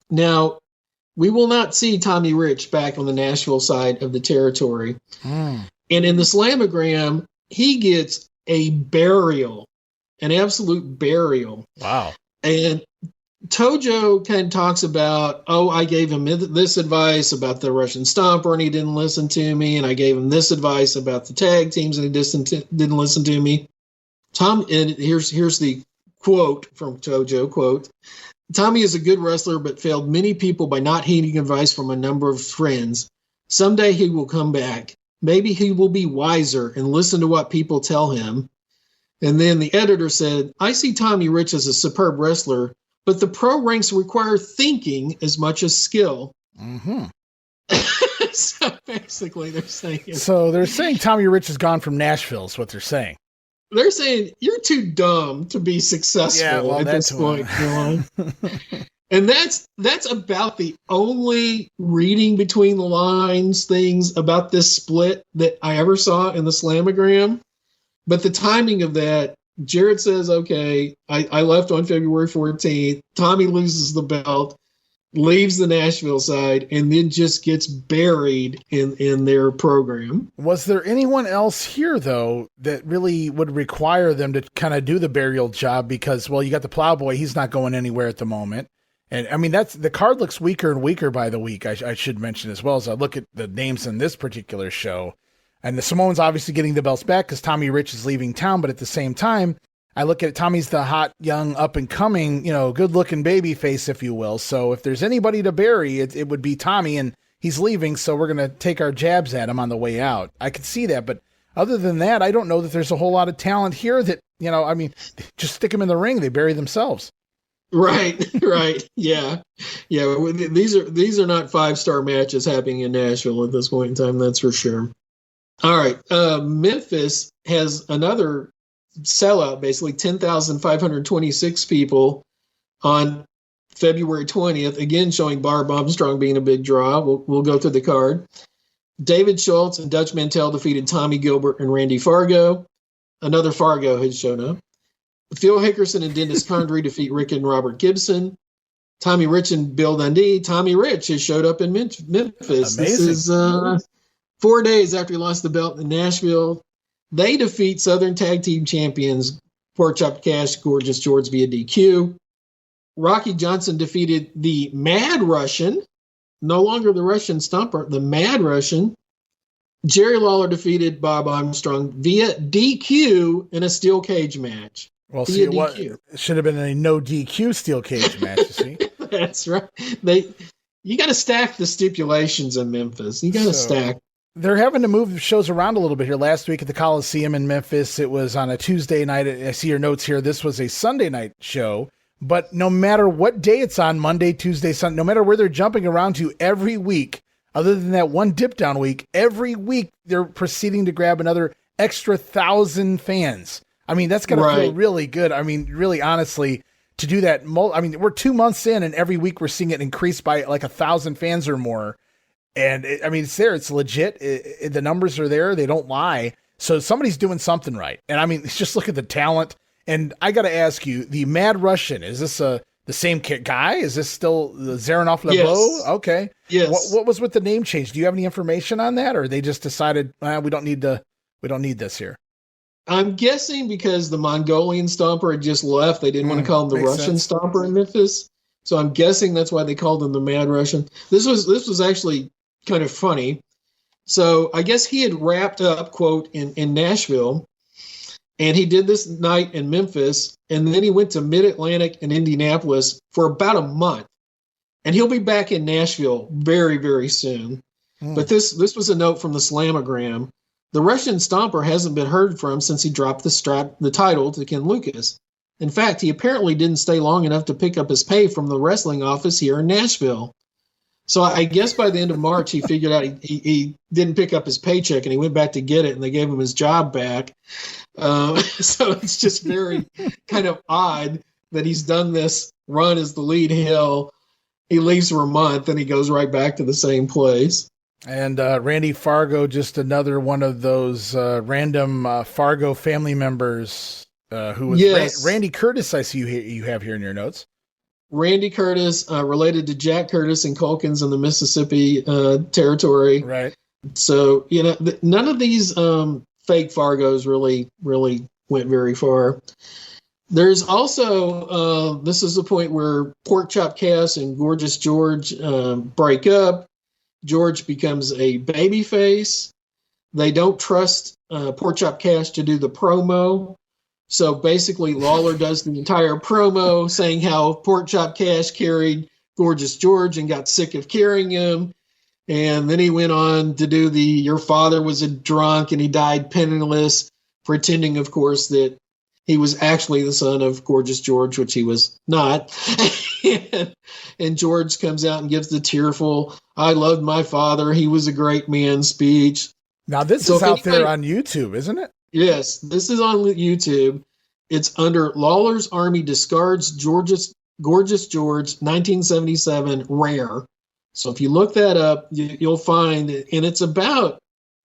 Now, we will not see Tommy Rich back on the Nashville side of the territory. And in the Slamagram, he gets a burial, an absolute burial.
Wow.
And Tojo kind of talks about, I gave him this advice about the Russian Stomper and he didn't listen to me. And I gave him this advice about the tag teams and he didn't listen to me. And here's the quote from Tojo, quote, Tommy is a good wrestler, but failed many people by not heeding advice from a number of friends. Someday he will come back. Maybe he will be wiser and listen to what people tell him. And then the editor said, I see Tommy Rich as a superb wrestler, but the pro ranks require thinking as much as skill.
Mm-hmm.
So basically they're saying
Tommy Rich has gone from Nashville is what they're saying.
They're saying you're too dumb to be successful at this point. And that's about the only reading between the lines things about this split that I ever saw in the Slamagram. But the timing of that, Jarrett says, okay, I left on February 14th. Tommy loses the belt, leaves the Nashville side, and then just gets buried in their program.
Was there anyone else here, though, that really would require them to kind of do the burial job? Because, well, you got the Plowboy. He's not going anywhere at the moment. And, I mean, the card looks weaker and weaker by the week, I should mention, as well as I look at the names in this particular show. And the Samoans obviously getting the belts back because Tommy Rich is leaving town. But at the same time, I look at it, Tommy's the hot, young, up-and-coming, good-looking baby face, if you will. So if there's anybody to bury, it would be Tommy, and he's leaving, so we're going to take our jabs at him on the way out. I could see that, but other than that, I don't know that there's a whole lot of talent here that, just stick them in the ring. They bury themselves.
Right. Yeah. These are not 5-star matches happening in Nashville at this point in time, that's for sure. All right. Memphis has another sellout, basically 10,526 people on February 20th, again showing Barb Armstrong being a big draw. We'll go through the card. David Schultz and Dutch Mantell defeated Tommy Gilbert and Randy Fargo. Another Fargo has shown up. Phil Hickerson and Dennis Condrey defeat Rick and Robert Gibson. Tommy Rich and Bill Dundee. Tommy Rich has showed up in Memphis.
Amazing.
This is 4 days after he lost the belt in Nashville. They defeat Southern Tag Team Champions Pork Chop Cash, Gorgeous George via DQ. Rocky Johnson defeated the Mad Russian, no longer the Russian Stomper, the Mad Russian. Jerry Lawler defeated Bob Armstrong via DQ in a steel cage match.
Well, see, it should have been a no DQ steel cage match, you see?
That's right. You got to stack the stipulations in Memphis. You got to stack.
They're having to move the shows around a little bit here. Last week at the Coliseum in Memphis, it was on a Tuesday night. I see your notes here. This was a Sunday night show. But no matter what day it's on, Monday, Tuesday, Sunday, no matter where they're jumping around to every week, other than that one dip down week, every week they're proceeding to grab another extra 1,000 fans. I mean, that's going to feel really good. I mean, really, honestly, to do that. I mean, we're 2 months in and every week we're seeing it increase by like 1,000 fans or more. And it's there. It's legit. The numbers are there. They don't lie. So somebody's doing something right. And I mean, just look at the talent. And I got to ask you, the Mad Russian, is this the same guy? Is this still the Zaranov LeBeau?
Yes.
Okay.
Yes.
What was with the name change? Do you have any information on that? Or they just decided, we don't need this here?
I'm guessing because the Mongolian Stomper had just left, they didn't want to call him the Russian Stomper in Memphis. So I'm guessing that's why they called him the Mad Russian. This was actually kind of funny. So I guess he had wrapped up, quote, in Nashville, and he did this night in Memphis, and then he went to Mid-Atlantic and Indianapolis for about a month. And he'll be back in Nashville very, very soon. But this was a note from the Slamagram. The Russian Stomper hasn't been heard from since he dropped the title to Ken Lucas. In fact, he apparently didn't stay long enough to pick up his pay from the wrestling office here in Nashville. So I guess by the end of March, he figured out he didn't pick up his paycheck, and he went back to get it, and they gave him his job back. So it's just very kind of odd that he's done this run as the lead heel. He leaves for a month, and he goes right back to the same place.
And Randy Fargo, just another one of those random Fargo family members who was Randy Curtis. I see you have here in your notes.
Randy Curtis, related to Jack Curtis and Culkins in the Mississippi territory.
Right.
So, none of these fake Fargos really went very far. There's also, this is the point where Pork Chop Cass and Gorgeous George break up. George becomes a babyface. They don't trust Pork Chop Cass to do the promo. So basically, Lawler does the entire promo saying how Pork Chop Cass carried Gorgeous George and got sick of carrying him. And then he went on to do your father was a drunk and he died penniless, pretending, of course, that he was actually the son of Gorgeous George, which he was not. And George comes out and gives the tearful, "I loved my father. He was a great man" speech.
Now, this is out there on YouTube, isn't it?
Yes, this is on YouTube. It's under Lawler's Army Discards Gorgeous George 1977 Rare. So if you look that up, you'll find it, and it's about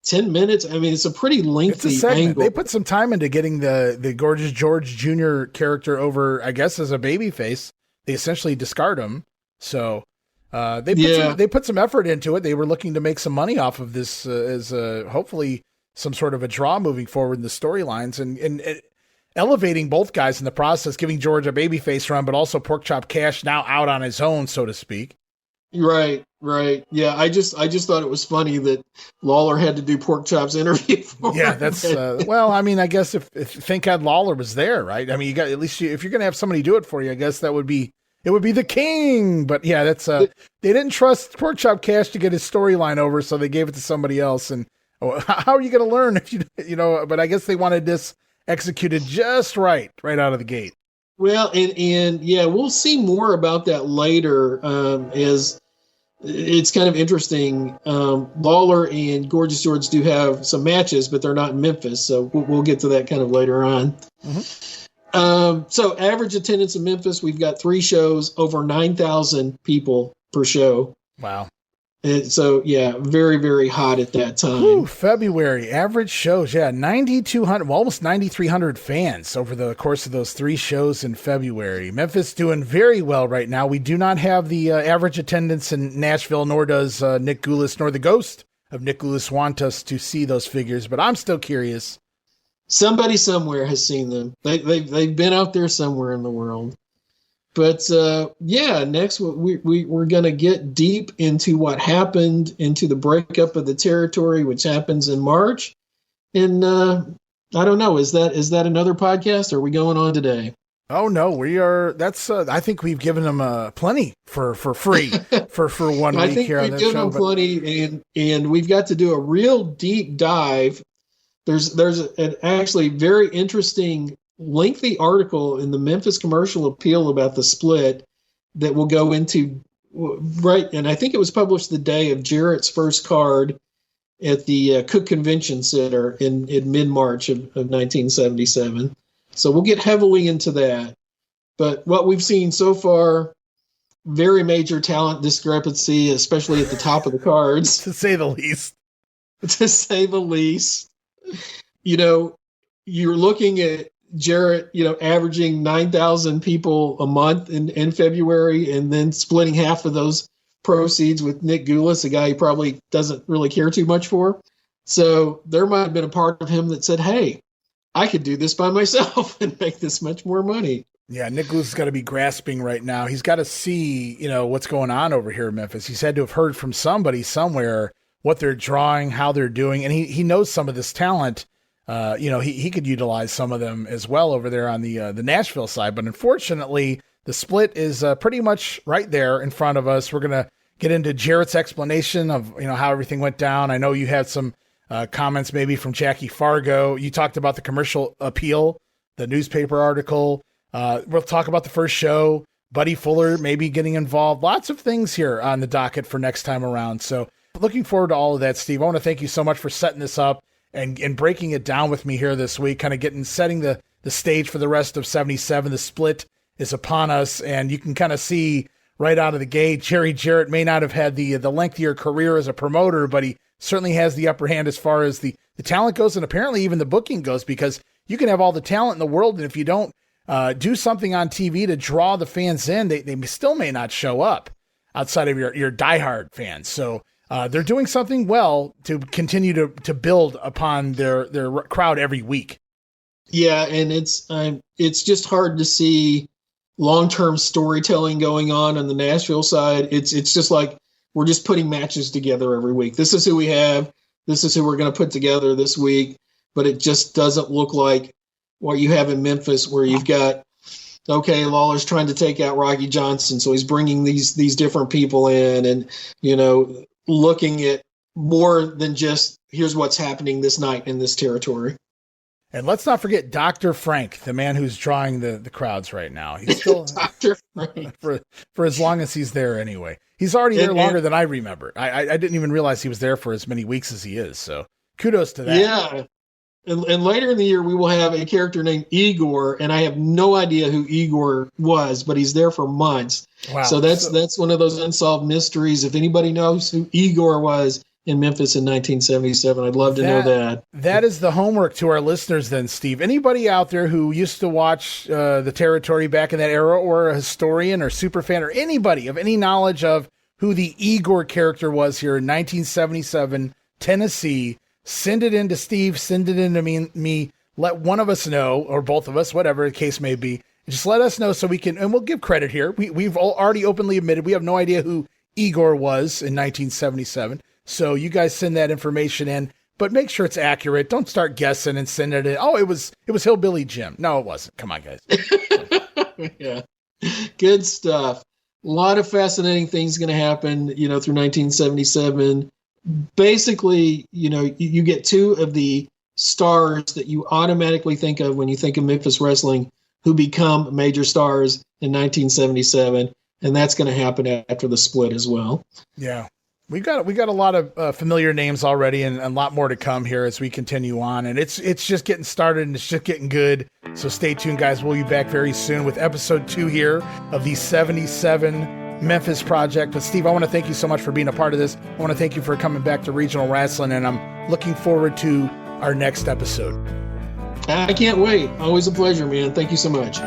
10 minutes. I mean, it's a pretty lengthy angle.
They put some time into getting the Gorgeous George Jr. character over, I guess, as a babyface. They essentially discard him. So they put some effort into it. They were looking to make some money off of this as hopefully some sort of a draw moving forward in the storylines and elevating both guys in the process, giving George a babyface run, but also Pork Chop Cash now out on his own, so to speak.
Right. Yeah, I just thought it was funny that Lawler had to do Pork Chop's interview for him.
That's well, I mean, I guess if thank God Lawler was there, right? I mean, you got at least if you're going to have somebody do it for you, I guess it would be the king. But yeah, that's they didn't trust Pork Chop Cash to get his storyline over, so they gave it to somebody else. And how are you going to learn if you know? But I guess they wanted this executed just right out of the gate.
Well, and yeah, we'll see more about that later. As it's kind of interesting. Lawler and Gorgeous George do have some matches, but they're not in Memphis, so we'll get to that kind of later on. Mm-hmm. So average attendance in Memphis, we've got 3 shows, over 9,000 people per show.
Wow.
And so, yeah, very, very hot at that time.
Ooh, February, average shows, 9,200, well, almost 9,300 fans over the course of those 3 shows in February. Memphis doing very well right now. We do not have the average attendance in Nashville, nor does Nick Gulas, nor the ghost of Nick Gulas want us to see those figures, but I'm still curious.
Somebody somewhere has seen them. They've been out there somewhere in the world. But next we're going to get deep into what happened, into the breakup of the territory, which happens in March. And I don't know, is that another podcast? Or are we going on today?
Oh no, we are. That's I think we've given them plenty for free for 1 week here on this show. I think we've given them plenty,
and we've got to do a real deep dive. There's an actually very interesting, lengthy article in the Memphis Commercial Appeal about the split that we'll go into right. And I think it was published the day of Jarrett's first card at the Cook Convention Center in mid-March of 1977. So we'll get heavily into that. But what we've seen so far, very major talent discrepancy, especially at the top of the cards.
To say the least.
To say the least. You know, you're looking at Jarrett, averaging 9,000 people a month in February, and then splitting half of those proceeds with Nick Gulas, a guy he probably doesn't really care too much for. So there might have been a part of him that said, hey, I could do this by myself and make this much more money.
Yeah, Nick Gulas has got to be grasping right now. He's got to see, what's going on over here in Memphis. He's had to have heard from somebody somewhere what they're drawing, how they're doing, and he knows some of this talent. He could utilize some of them as well over there on the Nashville side. But unfortunately, the split is pretty much right there in front of us. We're going to get into Jarrett's explanation of how everything went down. I know you had some comments maybe from Jackie Fargo. You talked about the commercial appeal, the newspaper article. We'll talk about the first show, Buddy Fuller maybe getting involved. Lots of things here on the docket for next time around. So looking forward to all of that, Steve. I want to thank you so much for setting this up and breaking it down with me here this week, kind of setting the stage for the rest of 77. The split is upon us, and you can kind of see right out of the gate, Jerry Jarrett may not have had the lengthier career as a promoter, but he certainly has the upper hand as far as the talent goes, and apparently even the booking goes, because you can have all the talent in the world, and if you don't do something on TV to draw the fans in, they still may not show up outside of your diehard fans. So they're doing something well to continue to build upon their crowd every week.
Yeah, and it's just hard to see long-term storytelling going on the Nashville side. It's just like we're just putting matches together every week. This is who we have. This is who we're going to put together this week. But it just doesn't look like what you have in Memphis, where you've got, okay, Lawler's trying to take out Rocky Johnson, so he's bringing these different people in, and looking at more than just here's what's happening this night in this territory.
And let's not forget Dr. Frank, the man who's drawing the crowds right now. He's still
Dr. Frank
for as long as he's there anyway. He's already there longer than I remember. I didn't even realize he was there for as many weeks as he is. So kudos to that.
Yeah. And later in the year, we will have a character named Igor, and I have no idea who Igor was, but he's there for months. Wow. So that's one of those unsolved mysteries. If anybody knows who Igor was in Memphis in 1977, I'd love to know that. That
is the homework to our listeners then, Steve. Anybody out there who used to watch the territory back in that era, or a historian or superfan, or anybody of any knowledge of who the Igor character was here in 1977, Tennessee, send it in to Steve, send it in to me. Let one of us know, or both of us, whatever the case may be. Just let us know so we can, and we'll give credit here. We've already openly admitted we have no idea who Igor was in 1977. So you guys send that information in, but make sure it's accurate. Don't start guessing and send it in. Oh, it was Hillbilly Jim. No, it wasn't. Come on, guys.
Yeah. Good stuff. A lot of fascinating things going to happen, through 1977. Basically, you get two of the stars that you automatically think of when you think of Memphis wrestling who become major stars in 1977, and that's going to happen after the split as well.
Yeah. We got a lot of familiar names already, and a lot more to come here as we continue on. And it's just getting started, and it's just getting good. So stay tuned, guys. We'll be back very soon with episode 2 here of the 77 Memphis Project. But Steve, I want to thank you so much for being a part of this. I want to thank you for coming back to Regional Rasslin, and I'm looking forward to our next episode.
I can't wait. Always a pleasure, man. Thank you so much.